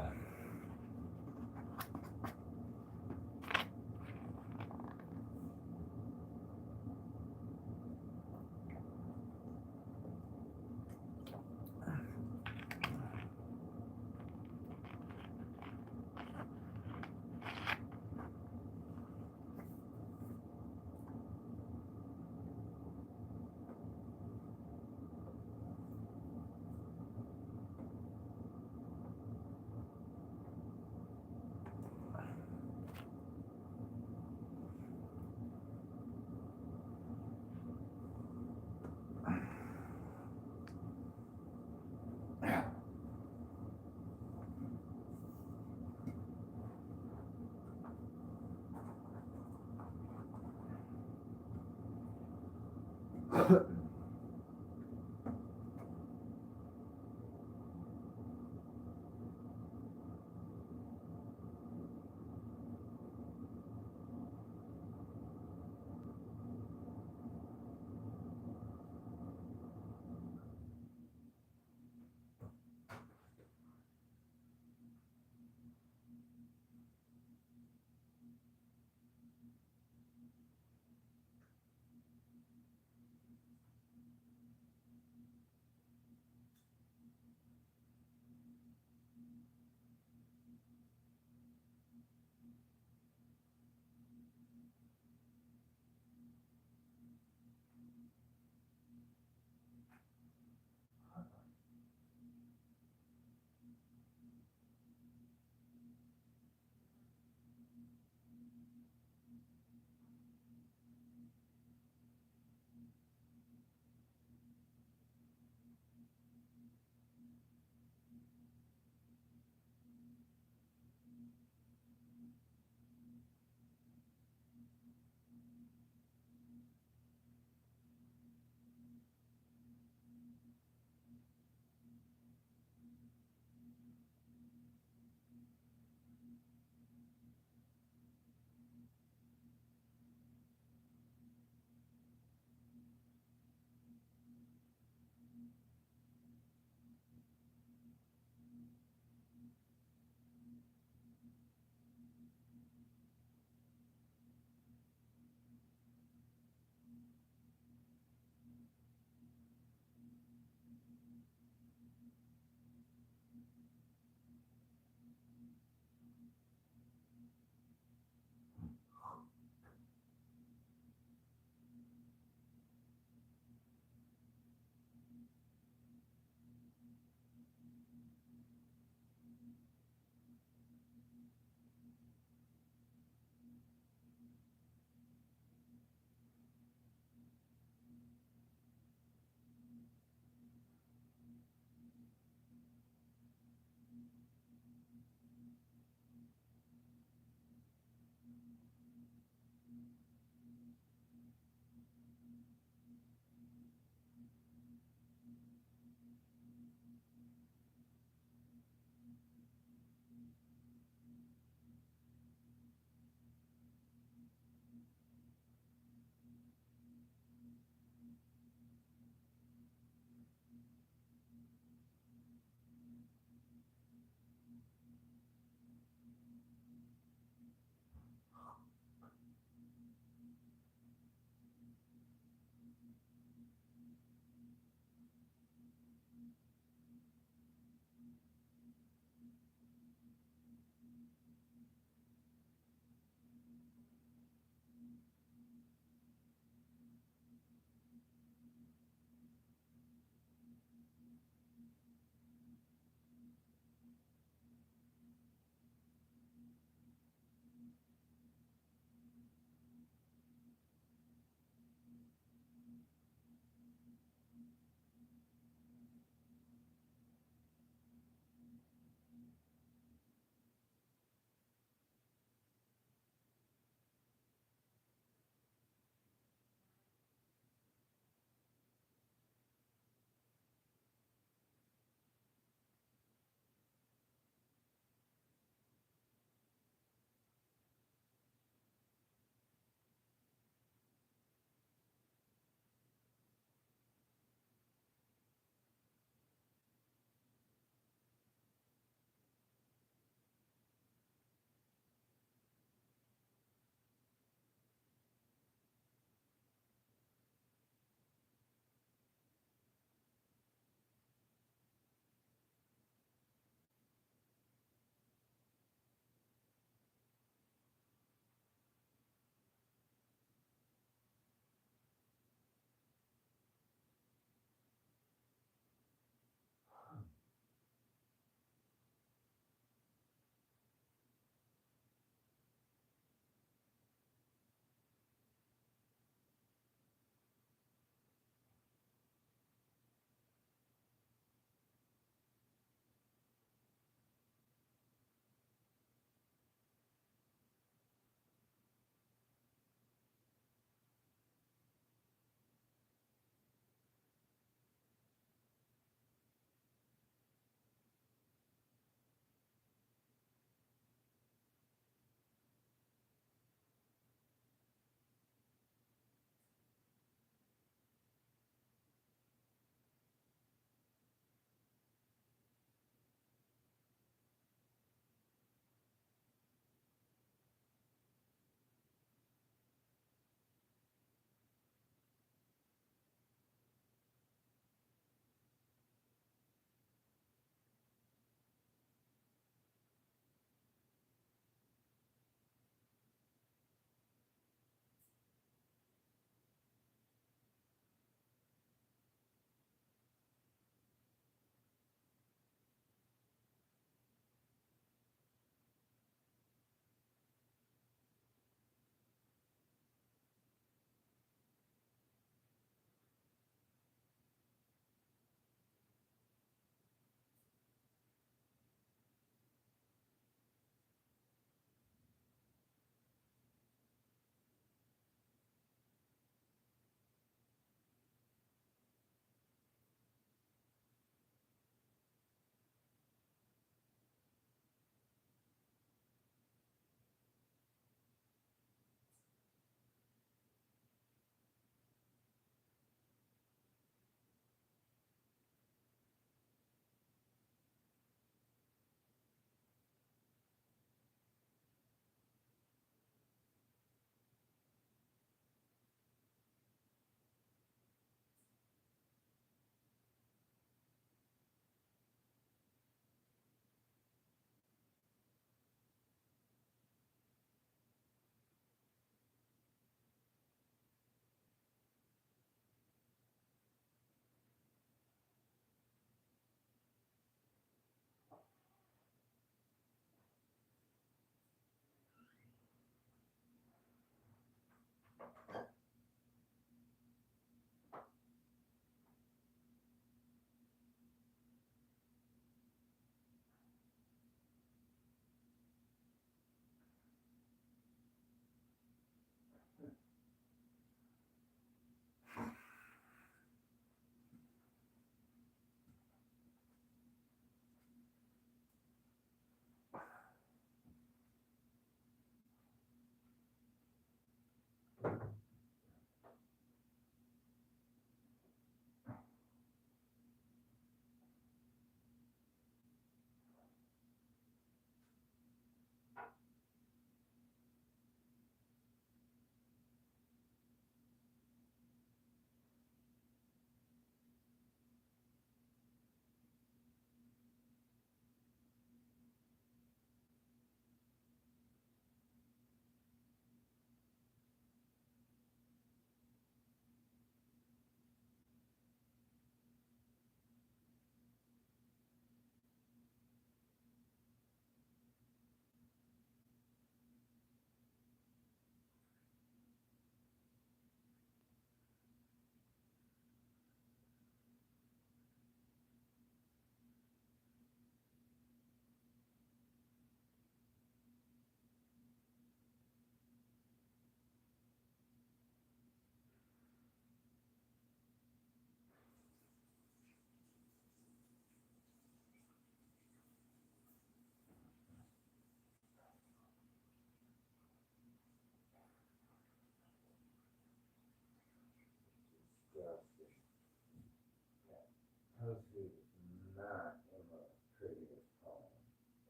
not in the prettiest tone.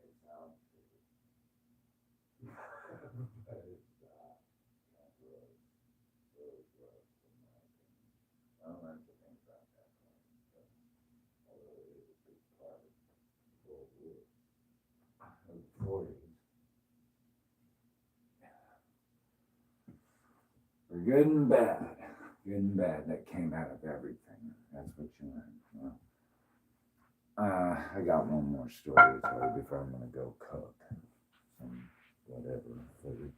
It sounds pretty. But it's gross. Really gross in my opinion. I don't like to think about that part, but although it is a big part of World War of the 40s. For good and bad. Good and bad. That came out of everything. That's what you learn. Well, I got one more story to tell you before I'm going to go cook some whatever food.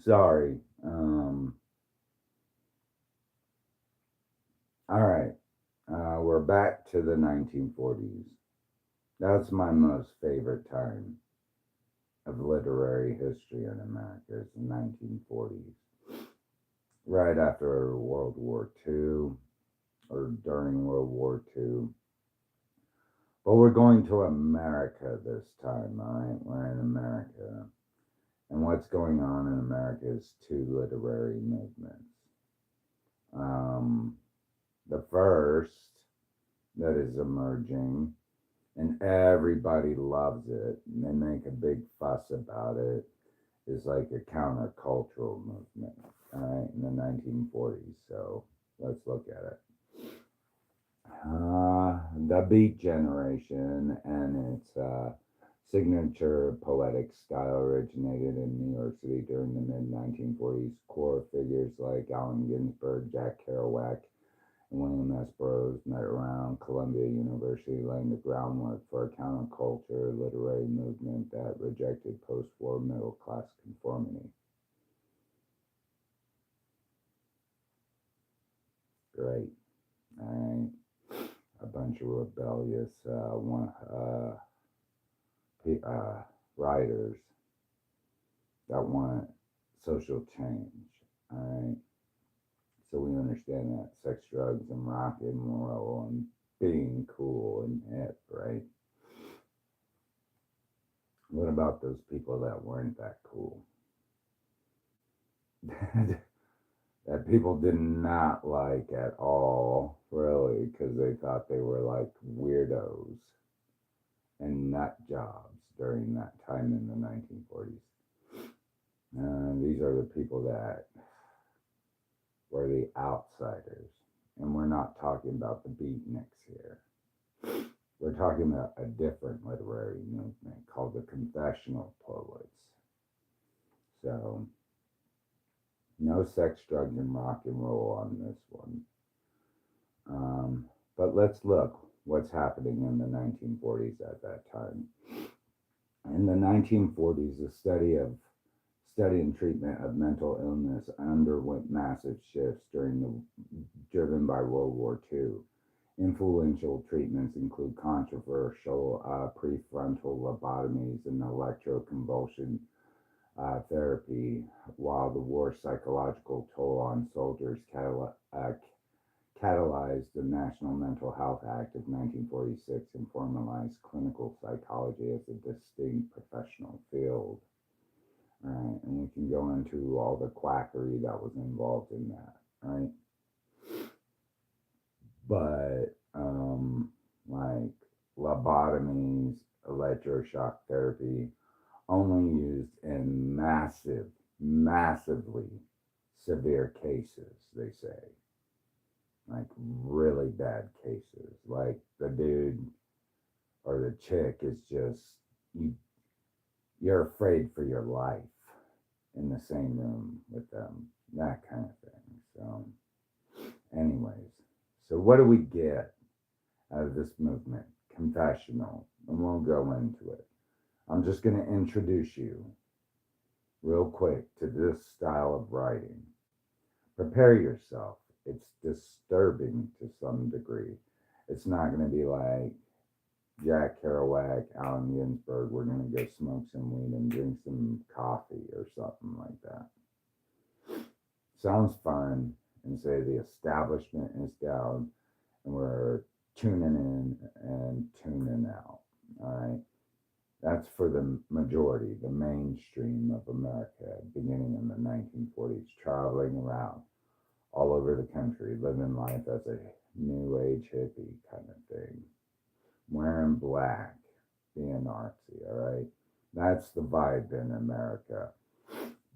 Sorry. All right. We're back to the 1940s. That's my most favorite time of literary history in America is the 1940s. Right after World War II or during World War II. But we're going to America this time, all right? We're in America. And what's going on in America is two literary movements. The first that is emerging, and everybody loves it, and they make a big fuss about it, is like a countercultural movement, all right, in the 1940s. So let's look at it. The Beat Generation and its signature poetic style originated in New York City during the mid 1940s. Core figures like Allen Ginsberg, Jack Kerouac, and William S. Burroughs met around Columbia University, laying the groundwork for a counterculture literary movement that rejected post war middle class conformity. Great. All right. A bunch of rebellious writers that want social change. All right. So we understand that sex, drugs, and rock and roll and being cool and hip, right? What about those people that weren't that cool? That people did not like at all, really, because they thought they were like weirdos and nut jobs during that time in the 1940s. These are the people that were the outsiders. And we're not talking about the beatniks here. We're talking about a different literary movement called the confessional poets. So, no sex, drugs, and rock and roll on this one. But let's look what's happening in the 1940s at that time. In the 1940s, the study and treatment of mental illness underwent massive shifts driven by World War II. Influential treatments include controversial prefrontal lobotomies and electroconvulsion therapy, while the war's psychological toll on soldiers catalyzed the National Mental Health Act of 1946 and formalized clinical psychology as a distinct professional field. Right, and we can go into all the quackery that was involved in that, right? But like lobotomies, electroshock therapy, only used in massively severe cases, they say. Like really bad cases. Like the dude or the chick is just you're afraid for your life in the same room with them. That kind of thing. So anyways, so what do we get out of this movement? Confessional. And we'll go into it. I'm just going to introduce you real quick to this style of writing. Prepare yourself. It's disturbing to some degree. It's not going to be like Jack Kerouac, Allen Ginsberg, we're going to go smoke some weed and drink some coffee or something like that. Sounds fun, and say the establishment is down and we're tuning in and tuning out. All right. That's for the majority, the mainstream of America, beginning in the 1940s, traveling around all over the country, living life as a new age hippie kind of thing, wearing black, being artsy, all right? That's the vibe in America.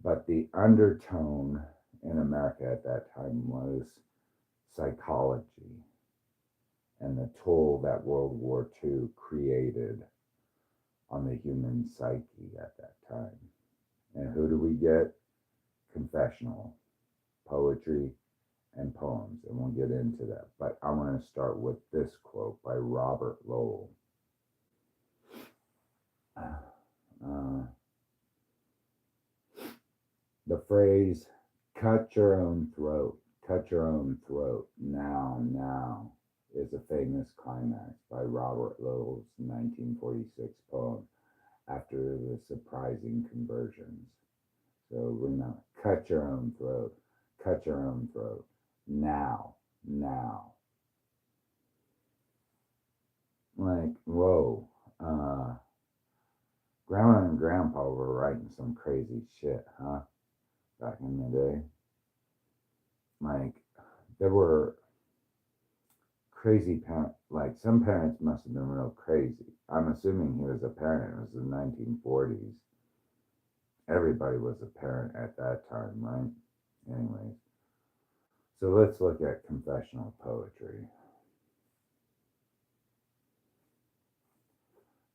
But the undertone in America at that time was psychology and the toll that World War II created on the human psyche at that time. And who do we get? Confessional, poetry, and poems, and we'll get into that. But I want to start with this quote by Robert Lowell. The phrase, cut your own throat, now, is a famous climax by Robert Lowell's 1946 poem, After the Surprising Conversions. So remember, cut your own throat, now. Like, whoa, Grandma and Grandpa were writing some crazy shit, huh? Back in the day. Like, there were crazy parents, like, some parents must have been real crazy. I'm assuming he was a parent. It was the 1940s. Everybody was a parent at that time, right? Anyways. So let's look at confessional poetry.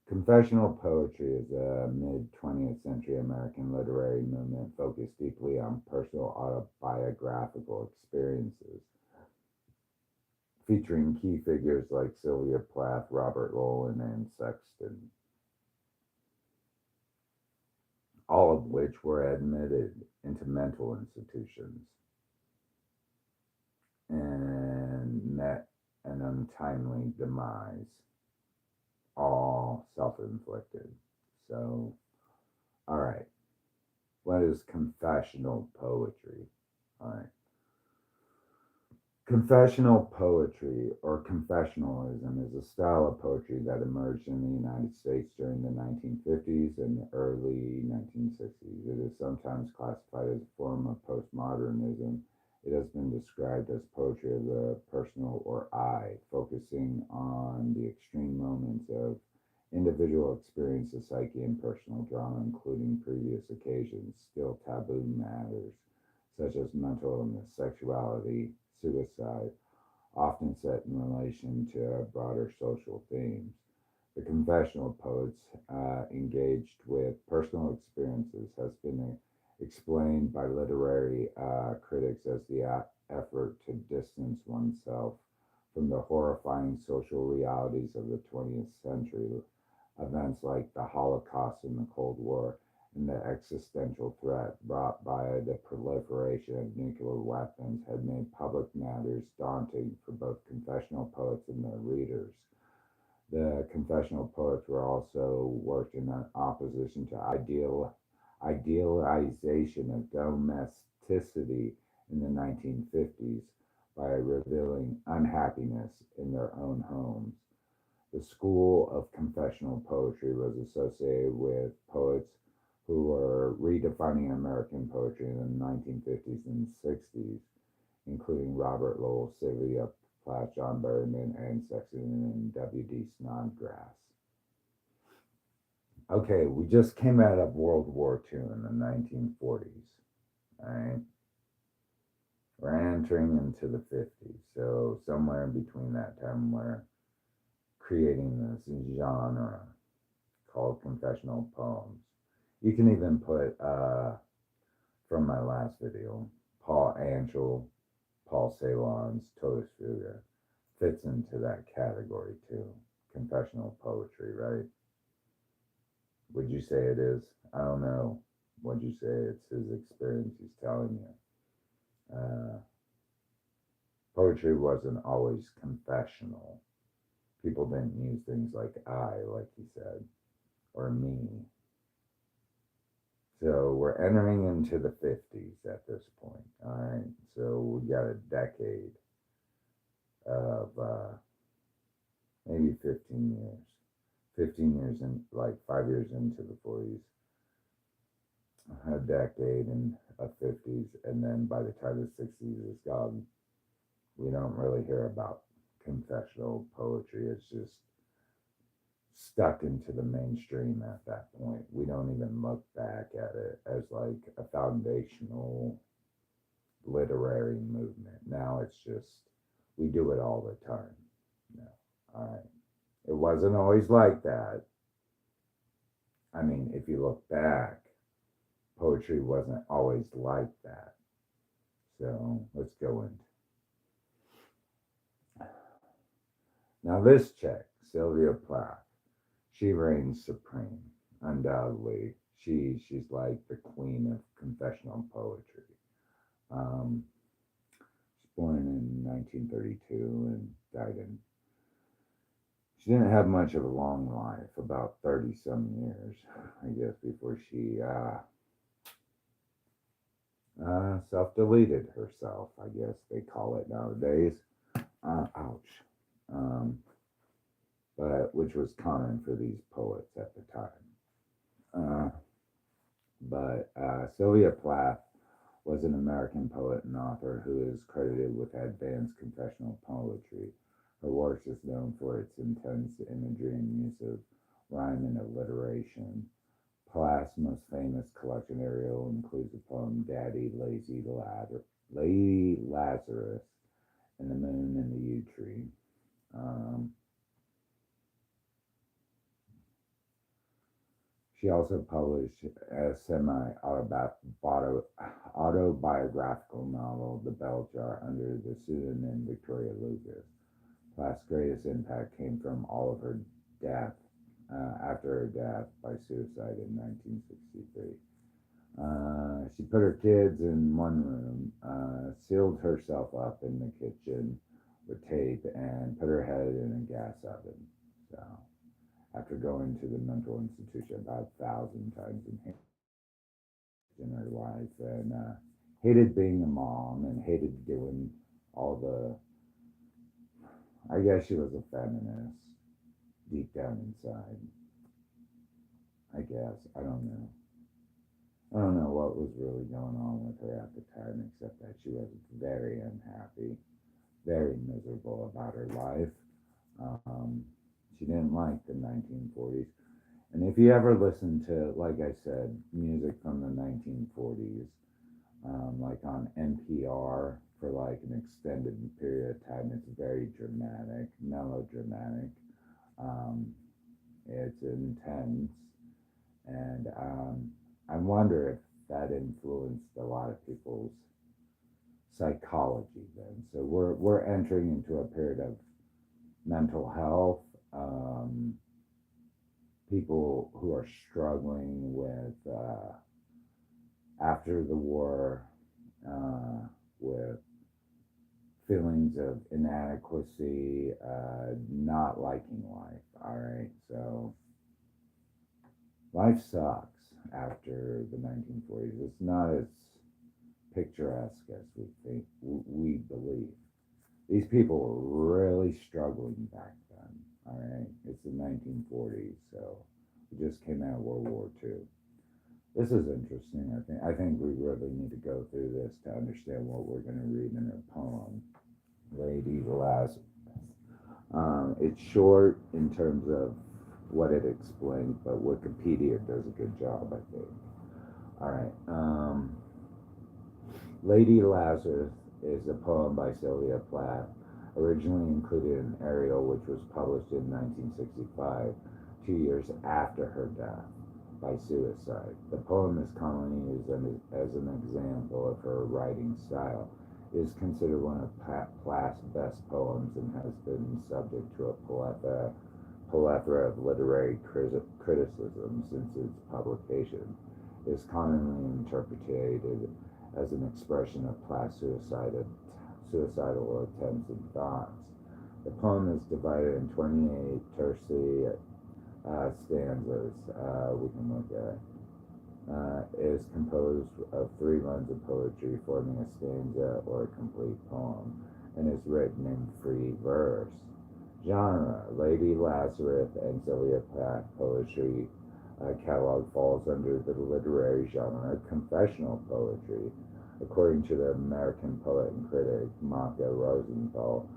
Confessional poetry is a mid-20th century American literary movement focused deeply on personal autobiographical experiences, featuring key figures like Sylvia Plath, Robert Lowell, and Anne Sexton, all of which were admitted into mental institutions and met an untimely demise, all self-inflicted. So, all right, what is confessional poetry? All right. Confessional poetry, or confessionalism, is a style of poetry that emerged in the United States during the 1950s and the early 1960s. It is sometimes classified as a form of postmodernism. It has been described as poetry of the personal or I, focusing on the extreme moments of individual experience of psyche and personal drama, including previous occasions, still taboo matters, such as mental illness, sexuality, suicide, often set in relation to broader social themes. The confessional poets engaged with personal experiences has been explained by literary critics as the effort to distance oneself from the horrifying social realities of the 20th century, events like the Holocaust and the Cold War, and the existential threat brought by the proliferation of nuclear weapons had made public matters daunting for both confessional poets and their readers. The confessional poets were also worked in opposition to idealization of domesticity in the 1950s by revealing unhappiness in their own homes. The school of confessional poetry was associated with poets who were redefining American poetry in the 1950s and 60s, including Robert Lowell, Sylvia Plath, John Berryman, Anne Sexton, and W.D. Snodgrass. Okay, we just came out of World War II in the 1940s, all right? We're entering into the 50s, so somewhere in between that time we're creating this genre called confessional poems. You can even put, from my last video, Paul Anschel, Paul Celan's Totus Fuga fits into that category too. Confessional poetry, right? Would you say it is? I don't know. Would you say it's his experience he's telling you? Poetry wasn't always confessional. People didn't use things like I, like he said, or me. So we're entering into the 50s at this point, all right? So we got a decade of maybe 15 years. 15 years in, like 5 years into the 40s, a decade in the 50s, and then by the time the 60s is gone, we don't really hear about confessional poetry. It's just stuck into the mainstream at that point. We don't even look back at it as like a foundational literary movement. Now it's just, we do it all the time. No, all right. It wasn't always like that. I mean, if you look back, poetry wasn't always like that. So let's go into. Now this chick, Sylvia Plath, she reigns supreme, undoubtedly. She's like the queen of confessional poetry. She's born in 1932 and died in. She didn't have much of a long life, about 30-some years, I guess, before she self-deleted herself, I guess they call it nowadays. Ouch. But which was common for these poets at the time. But Sylvia Plath was an American poet and author who is credited with advanced confessional poetry. Her work is known for its intense imagery and use of rhyme and alliteration. Plath's most famous collection, Ariel, includes the poem Daddy, Lady Lazarus, and the Moon and the Yew Tree. She also published a semi-autobiographical novel, The Bell Jar, under the pseudonym Victoria Lucas. Plath's greatest impact came from all of her death, after her death by suicide in 1963. She put her kids in one room, sealed herself up in the kitchen with tape, and put her head in a gas oven. So, after going to the mental institution about 1,000 times in her life, and hated being a mom, and hated doing all the, I guess she was a feminist deep down inside. I guess. I don't know. I don't know what was really going on with her at the time, except that she was very unhappy, very miserable about her life. She didn't like the 1940s. And if you ever listen to, like I said, music from the 1940s, like on NPR for like an extended period of time, it's very dramatic, melodramatic. It's intense. And I wonder if that influenced a lot of people's psychology then. So we're entering into a period of mental health, people who are struggling with after the war, with feelings of inadequacy, not liking life. All right, so life sucks after the 1940s. It's not as picturesque as we believe. These people were really struggling back then. All right, it's the 1940s, so we just came out of World War II. This is interesting. I think we really need to go through this to understand what we're going to read in her poem, Lady Lazarus. It's short in terms of what it explains, but Wikipedia does a good job, I think. All right. Lady Lazarus is a poem by Sylvia Plath, originally included in Ariel, which was published in 1965, 2 years after her death by suicide. The poem is commonly used as an example of her writing style. It is considered one of Plath's best poems and has been subject to a plethora of literary criticism since its publication. It is commonly interpreted as an expression of Plath's suicidal attempts and thoughts. The poem is divided in 28 terci stanzas. We can look at. Is composed of 3 lines of poetry forming a stanza or a complete poem, and is written in free verse. Genre: Lady Lazarus and Sylvia Plath poetry catalog falls under the literary genre confessional poetry. According to the American poet and critic Maka Rosenthal,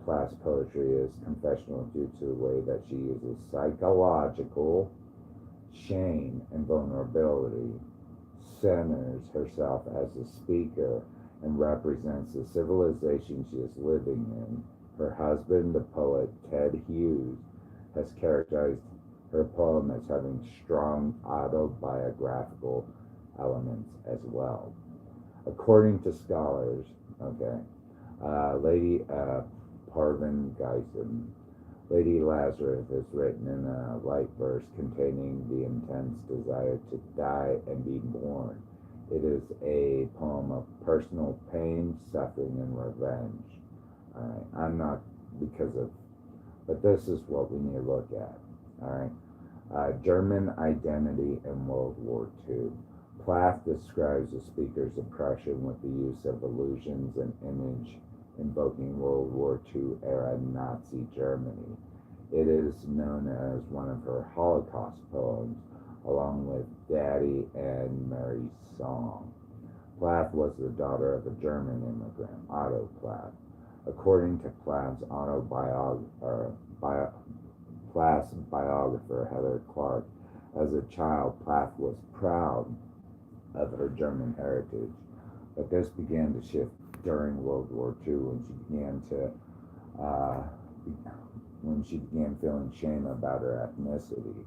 Plath's poetry is confessional due to the way that she uses psychological shame and vulnerability, centers herself as a speaker, and represents the civilization she is living in. Her husband, the poet Ted Hughes, has characterized her poem as having strong autobiographical elements as well. According to scholars, Lady Parvin Geisen, Lady Lazarus is written in a light verse containing the intense desire to die and be born. It is a poem of personal pain, suffering, and revenge. All right, I'm not but this is what we need to look at. All right, German identity in World War II. Plath describes the speaker's oppression with the use of allusions and image invoking World War II era Nazi Germany. It is known as one of her Holocaust poems, along with Daddy and Mary's Song. Plath was the daughter of a German immigrant, Otto Plath. According to Plath's biographer, Heather Clark, as a child, Plath was proud of her German heritage, but this began to shift during World War II when she began feeling shame about her ethnicity.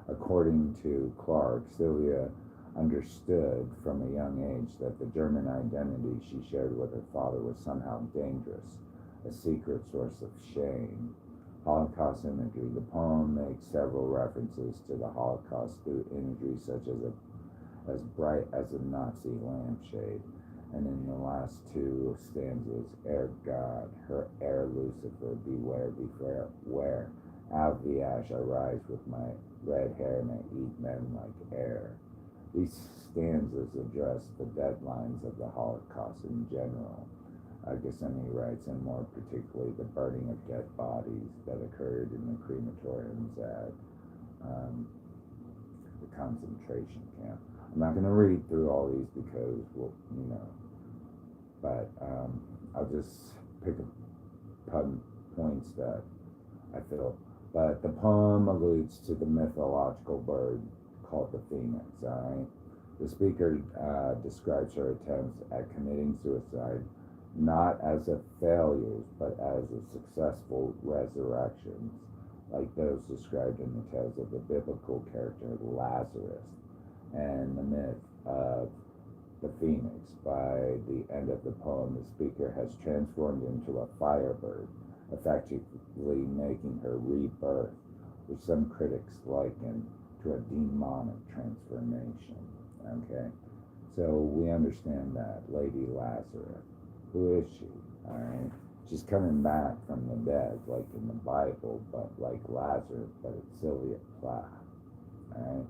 According to Clark, Sylvia understood from a young age that the German identity she shared with her father was somehow dangerous, a secret source of shame. Holocaust imagery. The poem makes several references to the Holocaust through imagery such as bright as a Nazi lampshade. And in the last 2 stanzas, Air God, her air Lucifer, beware, beware. Out of the ash I rise with my red hair and I eat men like air. These stanzas address the deadlines of the Holocaust in general. Gethsemane writes, and more particularly the burning of dead bodies that occurred in the crematoriums at the concentration camp. I'm not going to read through all these because, but I'll just pick up points that I feel. But the poem alludes to the mythological bird called the phoenix, all right? The speaker describes her attempts at committing suicide not as a failure, but as a successful resurrections, like those described in the tales of the biblical character Lazarus and the myth of the phoenix. By the end of the poem, the speaker has transformed into a firebird, effectively making her rebirth, which some critics liken to a demonic transformation. Okay? So we understand that Lady Lazarus. Who is she? Alright? She's coming back from the dead, like in the Bible, but like Lazarus, but it's Sylvia Plath. Alright?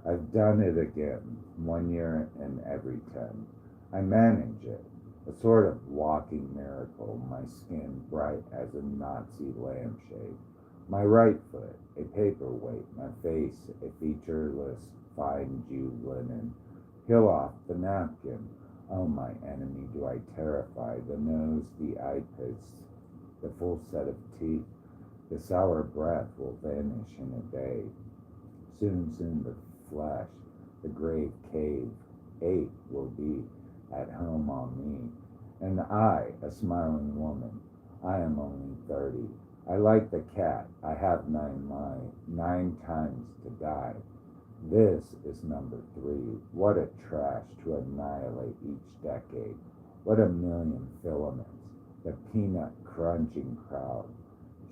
I've done it again, 1 year in every 10. I manage it, a sort of walking miracle, my skin bright as a Nazi lampshade. My right foot, a paperweight, my face, a featureless fine Jew linen. Peel off the napkin. Oh, my enemy, do I terrify. The nose, the eyepits, the full set of teeth. The sour breath will vanish in a day. Soon, the flesh, the grave cave, ache will be at home on me. And I, a smiling woman, I am only 30. I like the cat. I have 9 times to die. This is number 3. What a trash to annihilate each decade. What a million filaments. The peanut crunching crowd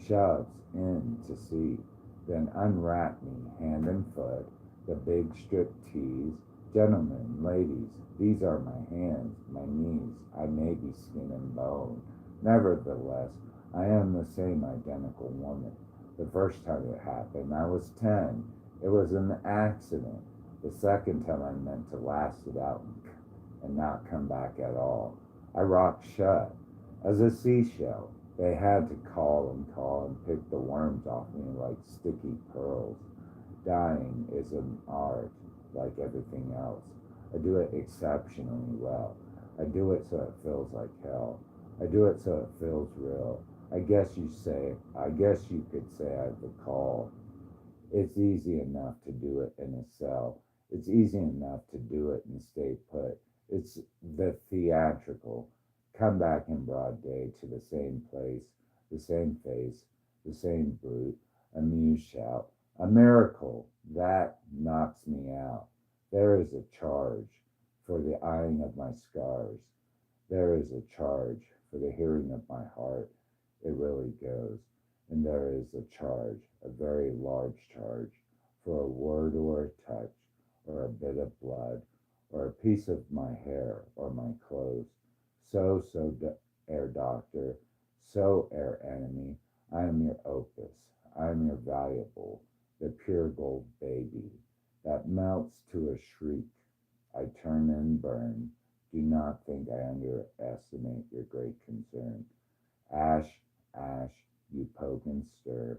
shoves in to see, then unwrap me hand and foot. The big strip tease. Gentlemen, ladies, these are my hands, my knees. I may be skin and bone. Nevertheless, I am the same identical woman. The first time it happened, I was 10. It was an accident. The second time I meant to last it out and not come back at all. I rocked shut. As a seashell, they had to call and pick the worms off me like sticky pearls. Dying is an art, like everything else. I do it exceptionally well. I do it so it feels like hell. I do it so it feels real. I guess you could say I have the call. It's easy enough to do it in a cell. It's easy enough to do it and stay put. It's the theatrical. Come back in broad day to the same place, the same face, the same brute, amused shout. A miracle that knocks me out. There is a charge for the eyeing of my scars. There is a charge for the hearing of my heart. It really goes. And there is a charge, a very large charge, for a word or a touch, or a bit of blood, or a piece of my hair, or my clothes. So, air doctor, so, air enemy, I am your opus, I am your valuable, the pure gold baby, that melts to a shriek. I turn and burn. Do not think I underestimate your great concern. Ash, ash, you poke and stir.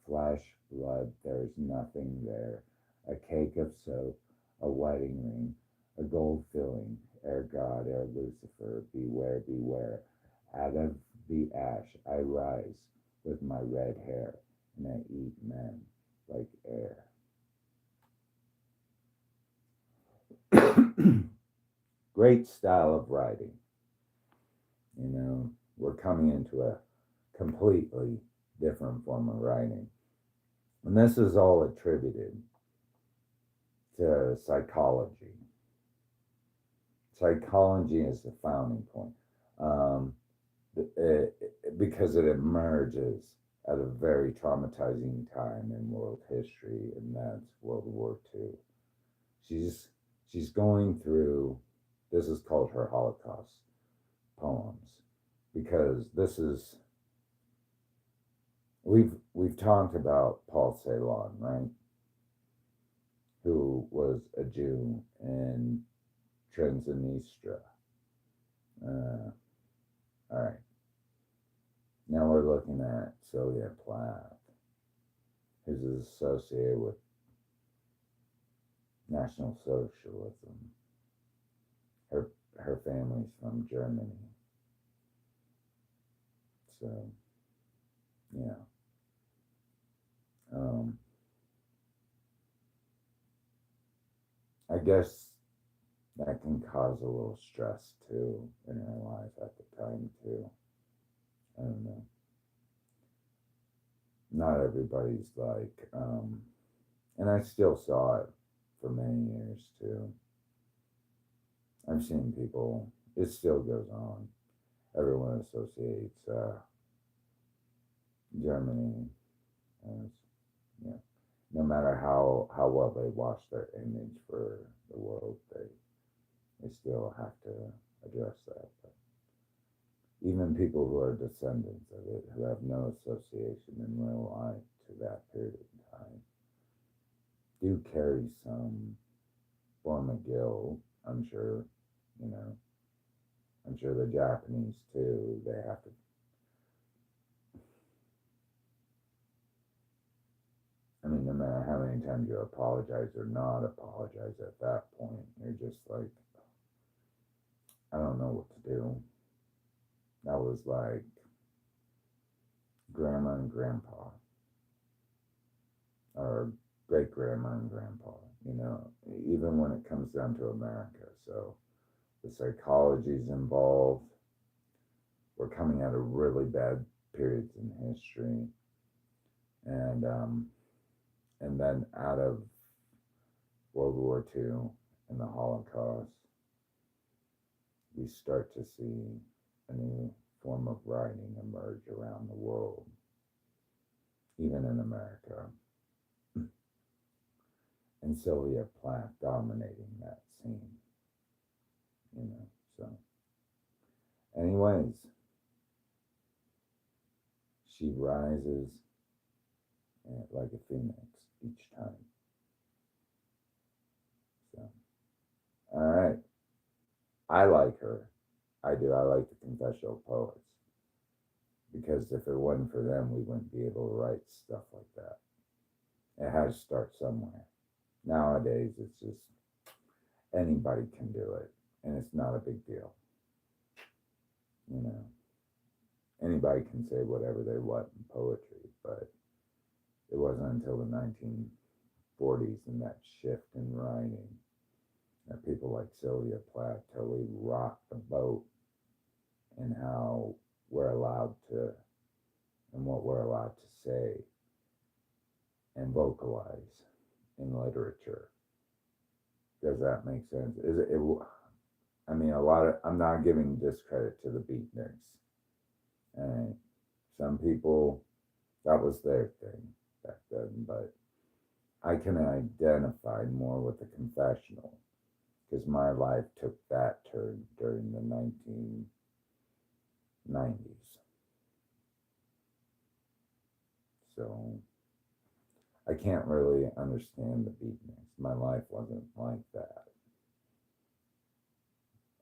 Flesh, blood, there's nothing there. A cake of soap, a wedding ring, a gold filling. Ere God, ere Lucifer, beware, beware. Out of the ash I rise with my red hair, and I eat men like air. Great style of writing. You know, we're coming into a completely different form of writing. And this is all attributed to psychology. Psychology is the founding point, because it emerges at a very traumatizing time in world history, and that's World War II. She's going through, this is called her Holocaust poems, because this is, we've talked about Paul Celan, right? Who was a Jew in Transnistria. All right. Now we're looking at Sylvia Plath, who's associated with National Socialism. Her family's from Germany. So, yeah. I guess that can cause a little stress too in her life at the time too. I don't know. Not everybody's like, and I still saw it for many years too. I've seen people, it still goes on. Everyone associates Germany as, you know, no matter how well they wash their image for the world, they still have to address that. But even people who are descendants of it, who have no association in real life to that period of time, do carry some form of guilt. I'm sure, you know, I'm sure the Japanese too, they have to. I mean, no matter how many times you apologize or not apologize at that point, you're just like, I don't know what to do. That was like grandma and grandpa, or great grandma and grandpa, you know, even when it comes down to America. So the psychology's involved. We're coming out of really bad periods in history. And then out of World War II and the Holocaust, we start to see a new form of writing emerge around the world, even in America. And Sylvia Plath dominating that scene, you know. So, anyways, she rises like a phoenix each time. So, all right. I like her. I do. I like the confessional poets because if it wasn't for them, we wouldn't be able to write stuff like that. It has to start somewhere. Nowadays, it's just anybody can do it, and it's not a big deal. You know, anybody can say whatever they want in poetry, but it wasn't until the 1940s and that shift in writing that people like Sylvia Plath totally rocked the boat and how we're allowed to, and what we're allowed to say and vocalize in literature. Does that make sense? I mean, I'm not giving discredit to the beatniks. And some people, that was their thing back then, but I can identify more with the confessional because my life took that turn during the 1990s. So I can't really understand the beatniks. My life wasn't like that.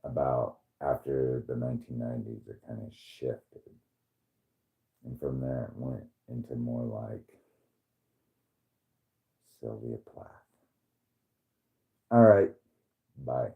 About after the 1990s, it kind of shifted. And from there, it went into more like Sylvia Plath. All right. Bye.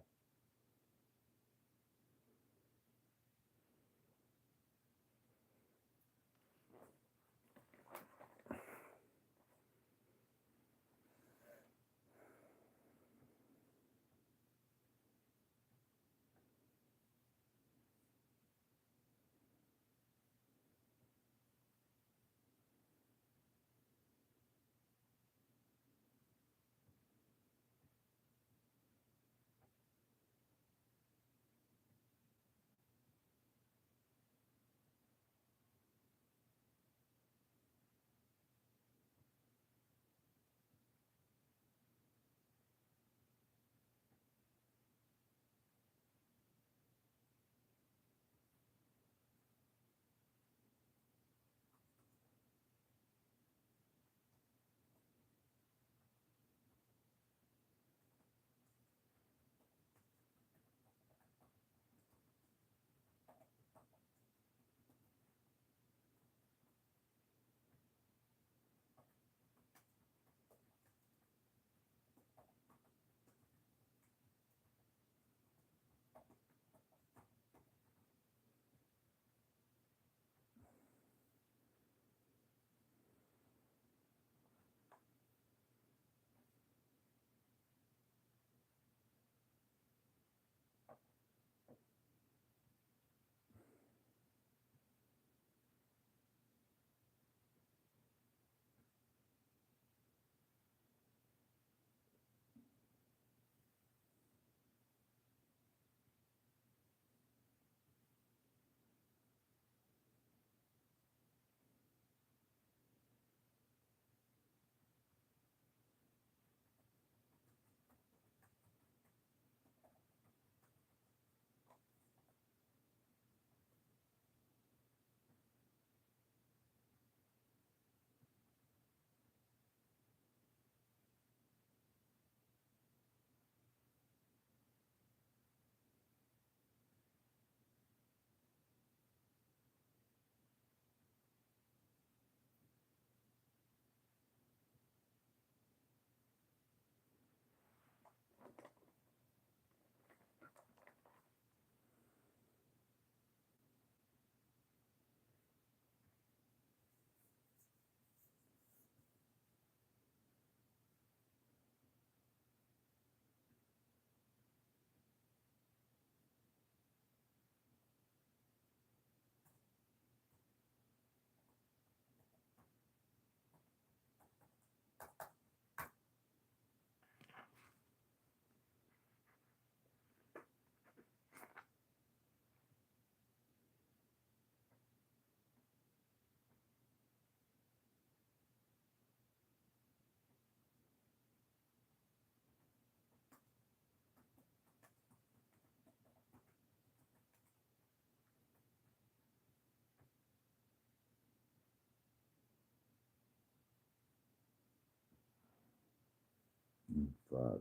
Fuck.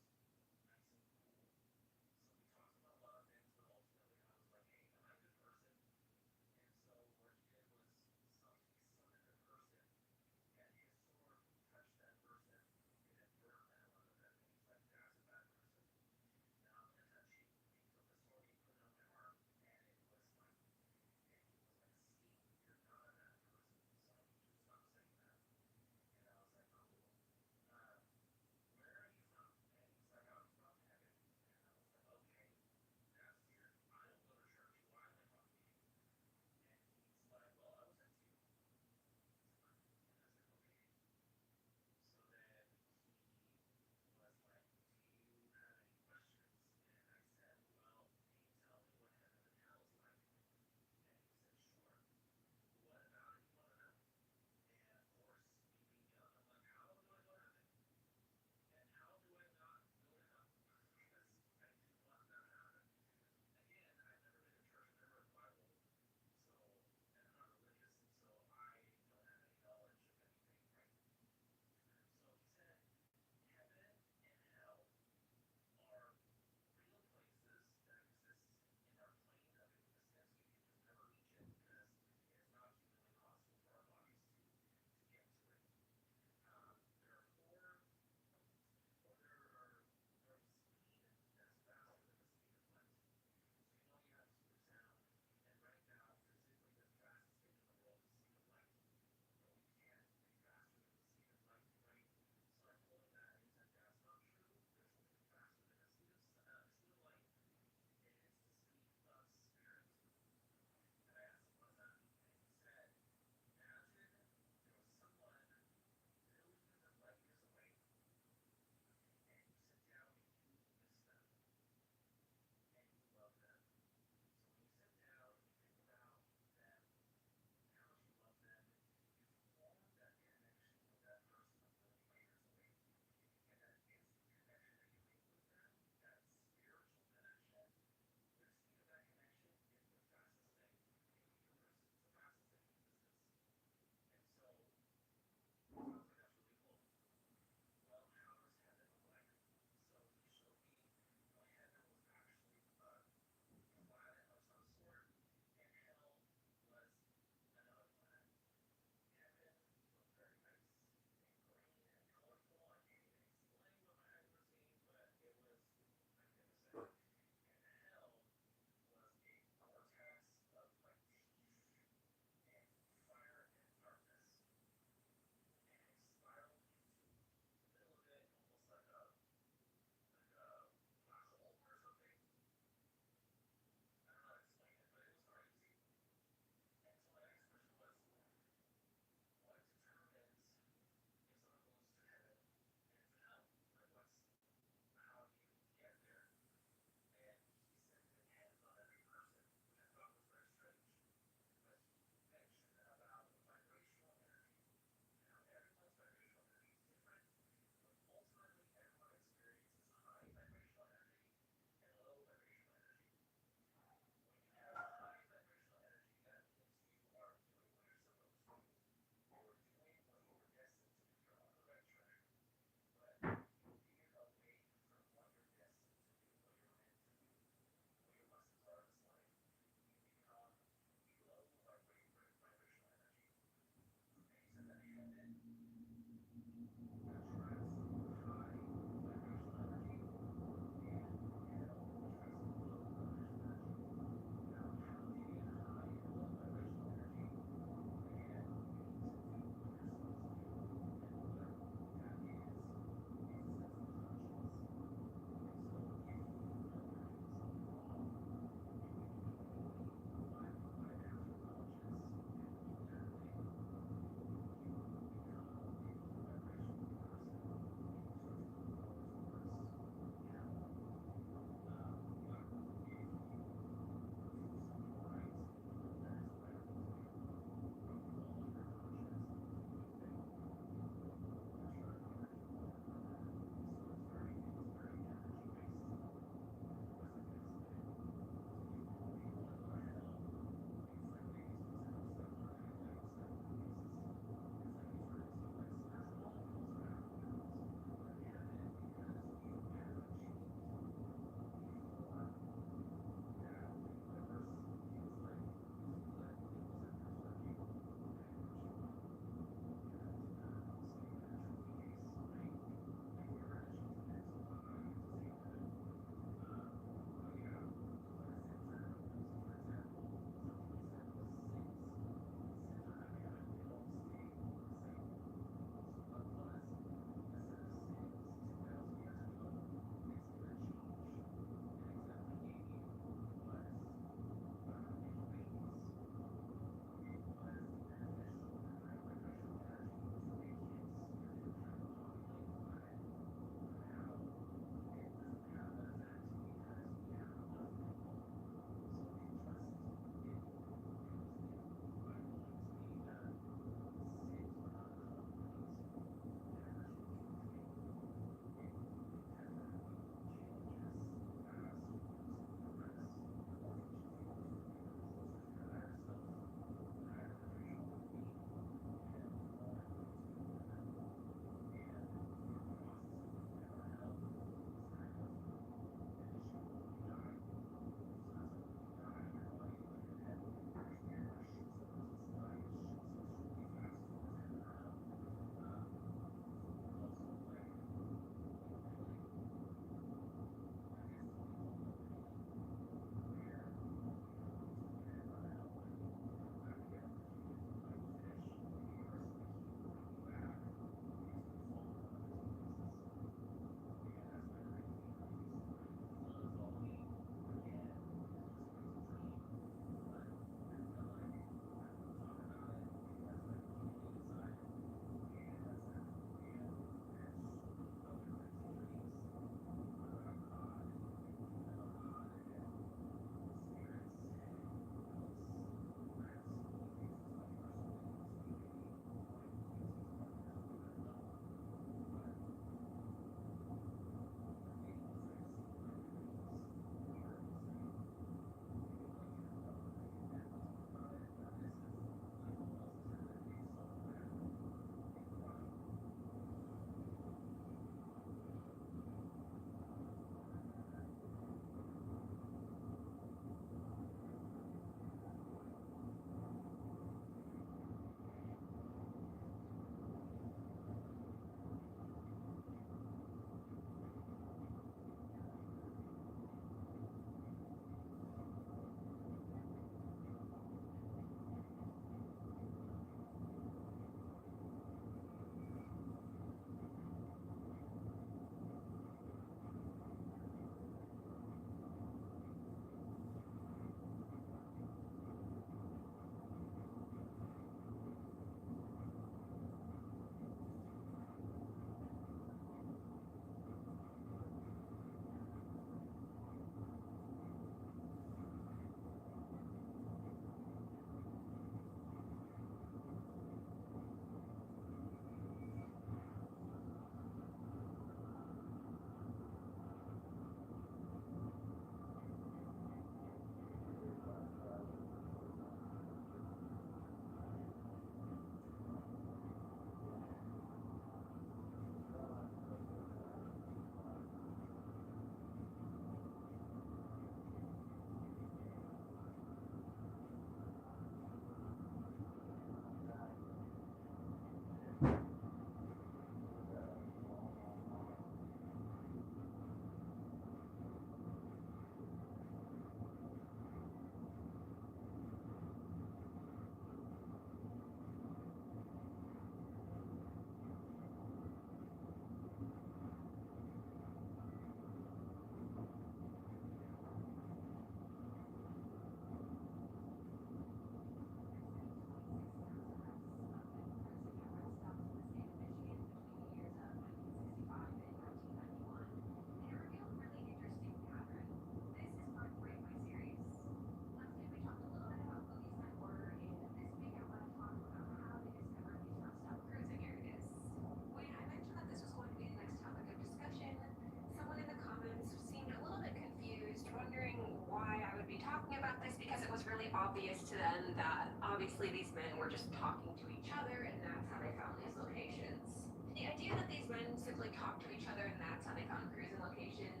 previously these men were just talking to each other and that's how they found these locations. The idea that these men simply talked to each other and that's how they found cruising locations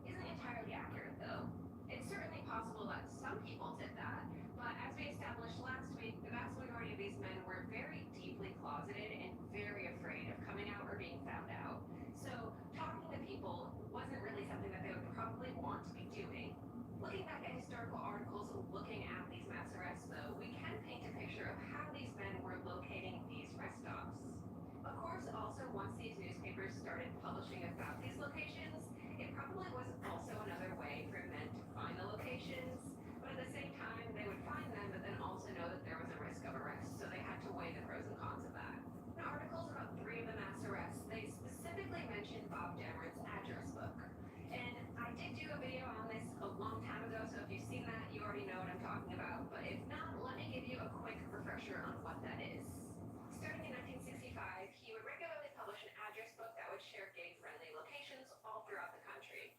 isn't entirely accurate though. It's certainly possible that some people did that, but as we established last week, the vast majority of these men were very deeply closeted and very afraid of coming out or being found out. So talking to people wasn't really something that they would probably want to be doing. Looking back at historical articles looking at these mass arrests, though, we can paint a picture of how these men were locating these rest stops. Of course, also, once these newspapers started publishing about these locations, it probably was also another way for men to find the locations, but at the same time, they would find them, but then also know that there was a risk of arrest, so they had to weigh the pros and cons of that. In articles about 3 of the mass arrests, they specifically mentioned Bob Dameron's address book. And I did do a video on this a long time ago, so if you've seen that, you already know what I'm talking about. But if not, let me give you a quick refresher on what that is. Starting in 1965, he would regularly publish an address book that would share gay-friendly locations all throughout the country.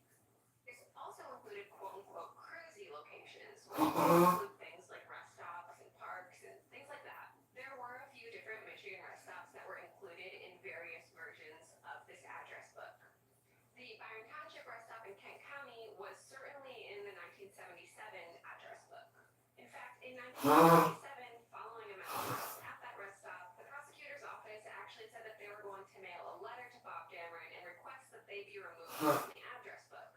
This also included quote-unquote cruisy locations, which include things like rest stops and parks and things like that. There were a few different Michigan rest stops that were included in various versions of this address book. The Byron Township rest stop in Kent County was certainly in the 1977 address book. In fact, in 1977, following a mass arrest at that rest stop, the prosecutor's office actually said that they were going to mail a letter to Bob Dameron and request that they be removed from the address book.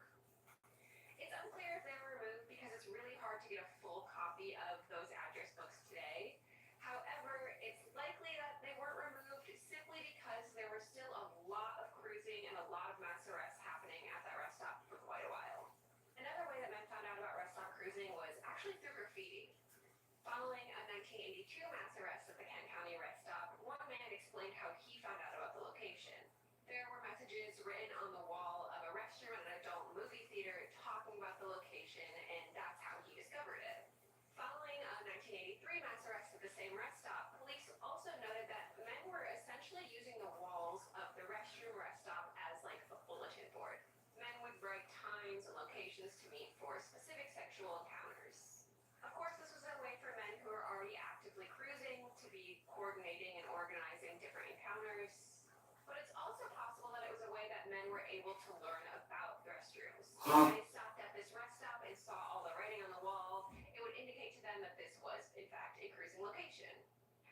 It's unclear if they were removed because it's really hard to get a full copy of those address books today. However, it's likely that they weren't removed simply because there was still a lot of cruising and a lot of mass arrests happening at that rest stop for quite a while. Another way that men found out about rest stop cruising was actually through graffiti. Following a 1982 mass arrest at the Kent County rest stop, one man explained how he found out about the location. There were messages written on the wall of a restroom at an adult movie theater talking about the location, and that's how he discovered it. Following a 1983 mass arrest at the same rest stop, police also noted that men were essentially using the walls of the restroom rest stop as like a bulletin board. Men would write times and locations to meet for specific sexual encounters. Of course, this was a way for men who were already actively cruising to be coordinating and organizing different encounters. But it's also possible that it was a way that men were able to learn about restrooms. If they stopped at this rest stop and saw all the writing on the wall, it would indicate to them that this was, in fact, a cruising location.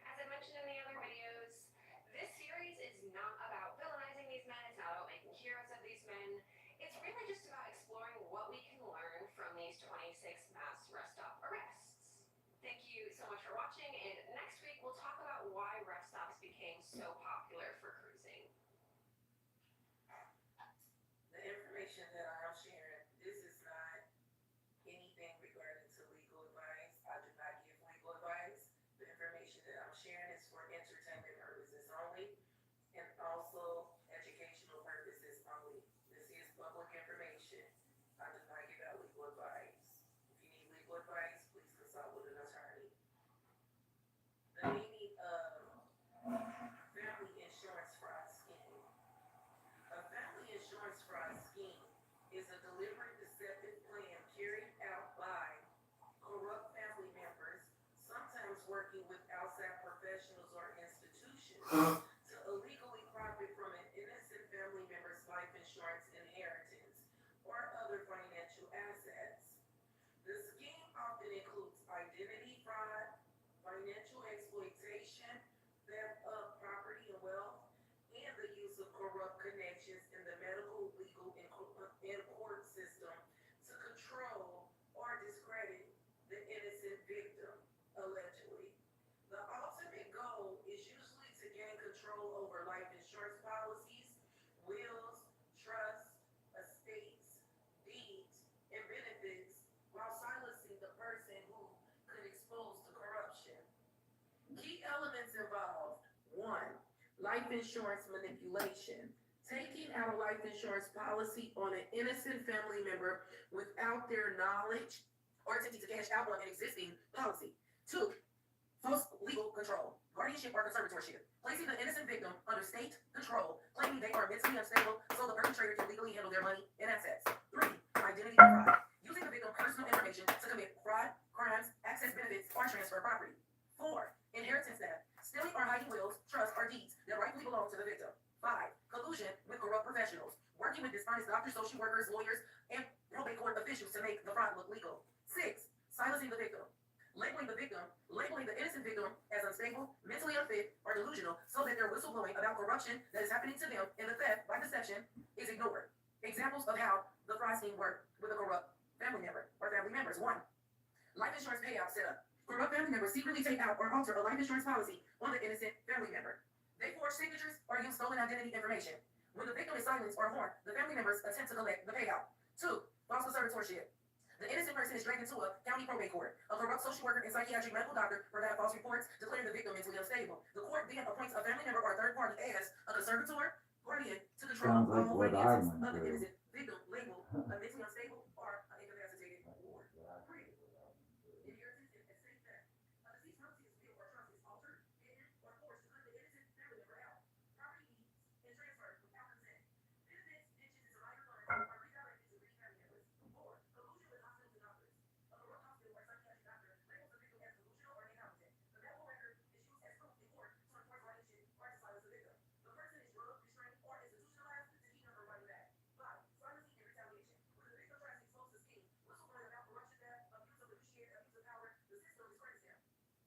As I mentioned in the other videos, this series is not about villainizing these men, it's not about making heroes of these men. It's really just about exploring what we can learn from these 26 mass rest stop arrests. Thank you so much for watching, and next week we'll talk about why rest stops became so popular for cruising. The information that I'm sharing, this is not anything regarding to legal advice. I do not give legal advice. The information that I'm sharing is for entertainment purposes only and also educational purposes only. This is public information. I do not give out legal advice. If you need legal advice, please consult with an attorney. The meaning of family insurance fraud scheme. A family insurance fraud scheme is a deliberate deceptive plan carried out by corrupt family members, sometimes working with outside professionals or institutions, to illegally profit from an innocent family member's life insurance inheritance or other financial assets. The scheme often includes identity fraud, financial exploitation, theft of property and wealth, and the use of corrupt connections in the medical, legal, and court system to control or discredit the innocent victim, allegedly. The ultimate goal is usually to gain control over life insurance policies, wills, trusts, estates, deeds, and benefits while silencing the person who could expose the corruption. Key elements involved: 1. Life insurance manipulation. Taking out a life insurance policy on an innocent family member without their knowledge or attempting to cash out on an existing policy. 2. False legal control, guardianship or conservatorship. Placing the innocent victim under state control, claiming they are mentally unstable so the perpetrator can legally handle their money and assets. 3. Identity fraud. Using the victim's personal information to commit fraud, crimes, access benefits, or transfer property. 4. Inheritance theft, stealing or hiding wills, trusts, or deeds that rightfully belong to the victim. 5. Collusion with corrupt professionals, working with dishonest doctors, social workers, lawyers, and probate court officials to make the fraud look legal. 6. Silencing the victim, labeling the innocent victim as unstable, mentally unfit, or delusional so that their whistleblowing about corruption that is happening to them in the theft by deception is ignored. Examples of how the fraud scheme worked with a corrupt family member or family members. 1. Life insurance payout setup. Corrupt family members secretly take out or alter a life insurance policy on the innocent family member. They forge signatures or use stolen identity information. When the victim is silenced or harmed, the family members attempt to collect the payout. 2. False conservatorship. The innocent person is dragged into a county probate court. A corrupt social worker and psychiatric medical doctor provide false reports declaring the victim mentally unstable. The court then appoints a family member or third party as a conservator, guardian to control Sounds like all what I finances went of the through. innocent victim labeled a mentally unstable or an incapacitated ward. 3. Inheritance and estate theft. A deceased relative's will or trust is altered, hidden, or forced to cut the innocent family member out. Property deeds and transferred without consent. Benefits, pensions, and survivor funds are redirected to rich family members. 4. Collusion with hospitals and doctors. A corrupt hospital or psychiatric doctor labels the victim as delusional or incompetent. The medical record is used as proof in court to enforce violation or to silence the victim. The person is drug, restrained, or institutionalized to keep them from fighting back. 5. Silencing and retaliation. When the victim tries to expose the scheme, whistleblowing about corruption, theft, abuse of fiduciary, abuse of power, the system discredits him.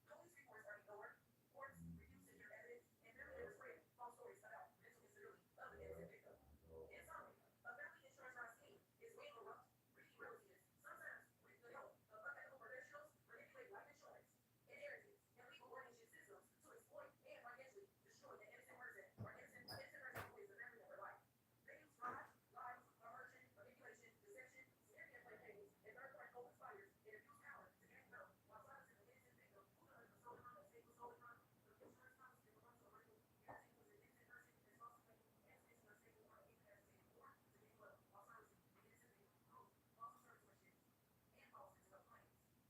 Police reports are ignored, courts refuse to hear evidence, and family members spread false stories about mental instability of the innocent victim. In summary, a family insurance fraud scheme is when corrupt, greedy relatives, sometimes with the help of unethical professionals, manipulate life insurance, inheritance, and legal guardianship systems to exploit and financially destroy the innocent person or innocent person who is the family member life. They use fraud, lies, coercion, manipulation, deception, smear campaign payments, and third-party co-conspirators and abuse power to gain wealth while silencing the innocent victim who the money was stolen from, the state was stolen from, the insurance policy that belongs to a rightful guarantee was an innocent person that's falsely labeled as mentally unstable or incapacitated or to gain wealth while silencing the innocent victim through false conservatorships and false mental health claims.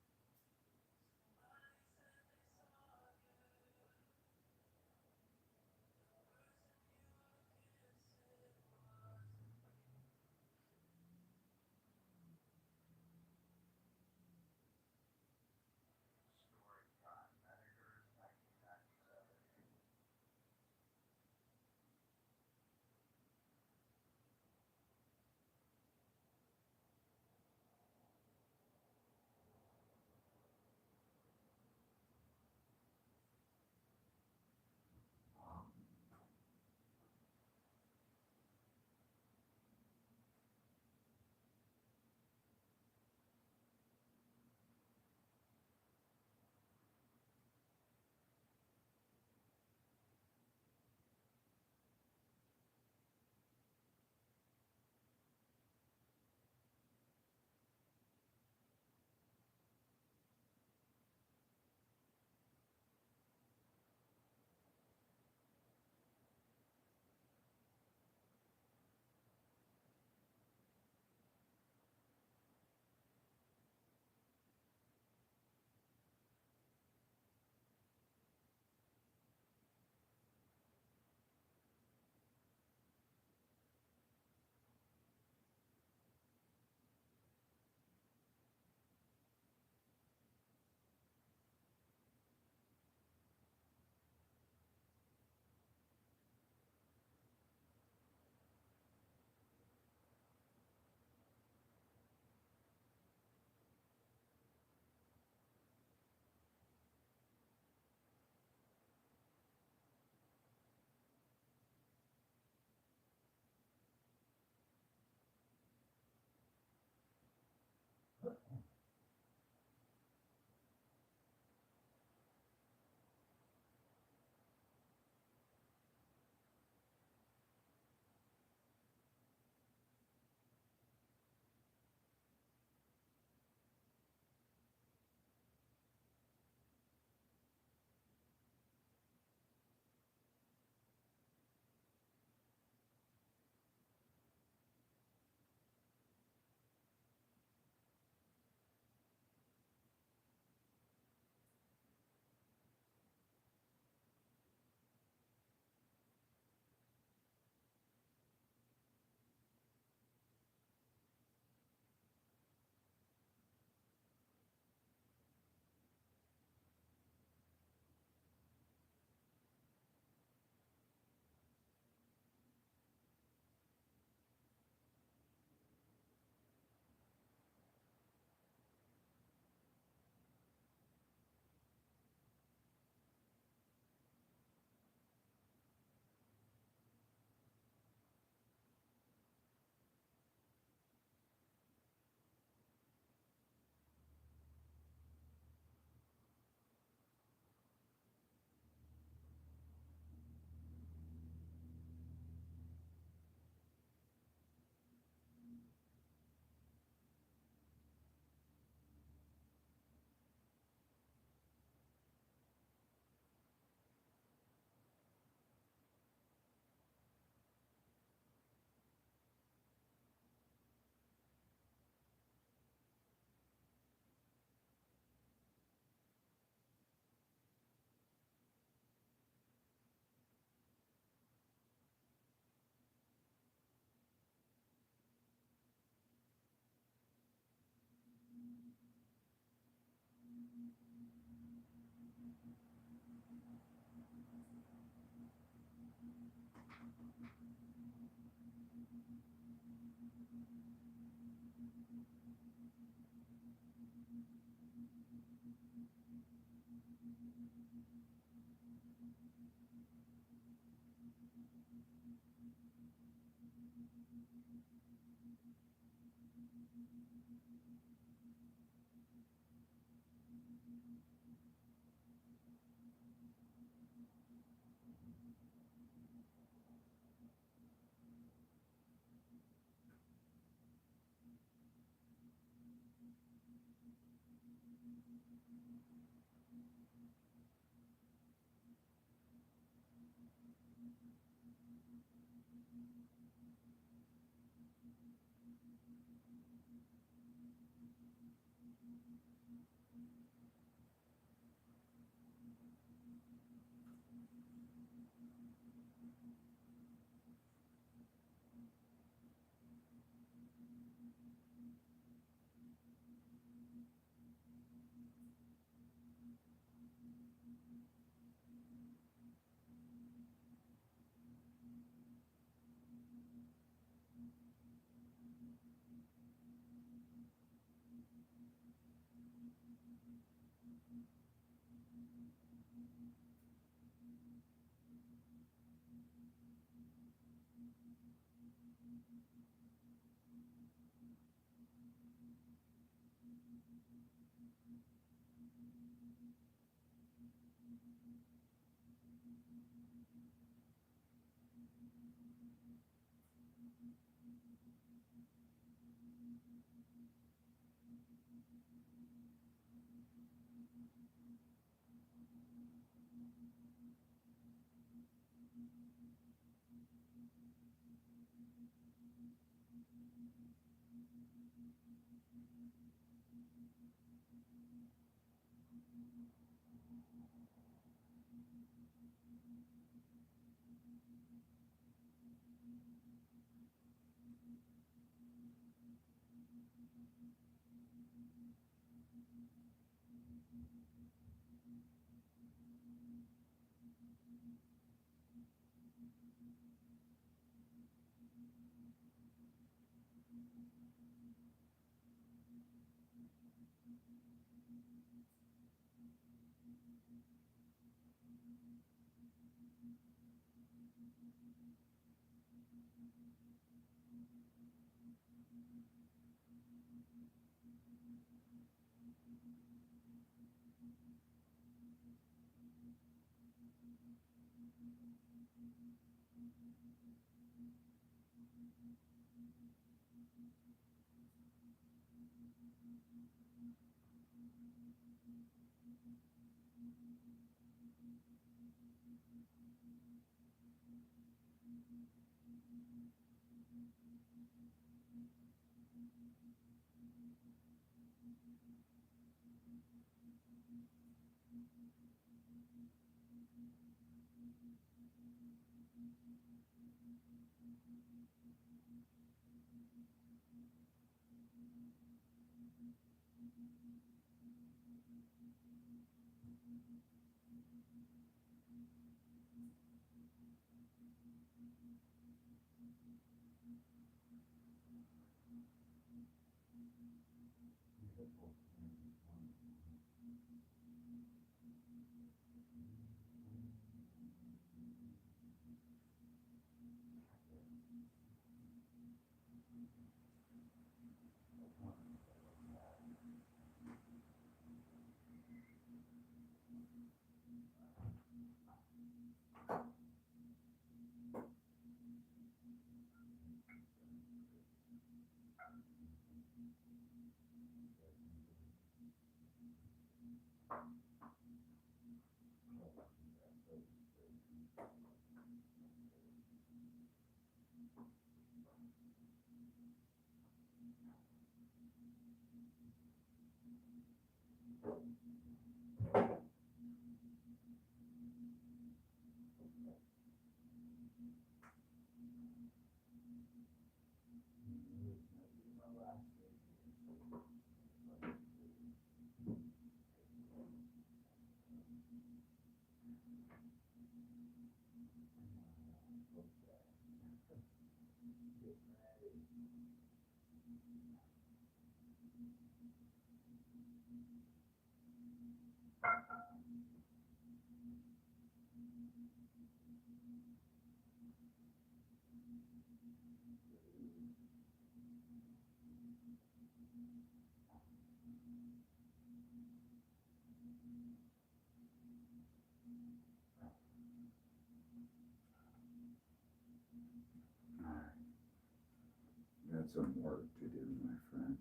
Got some work to do, my friends.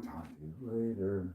Talk to you later.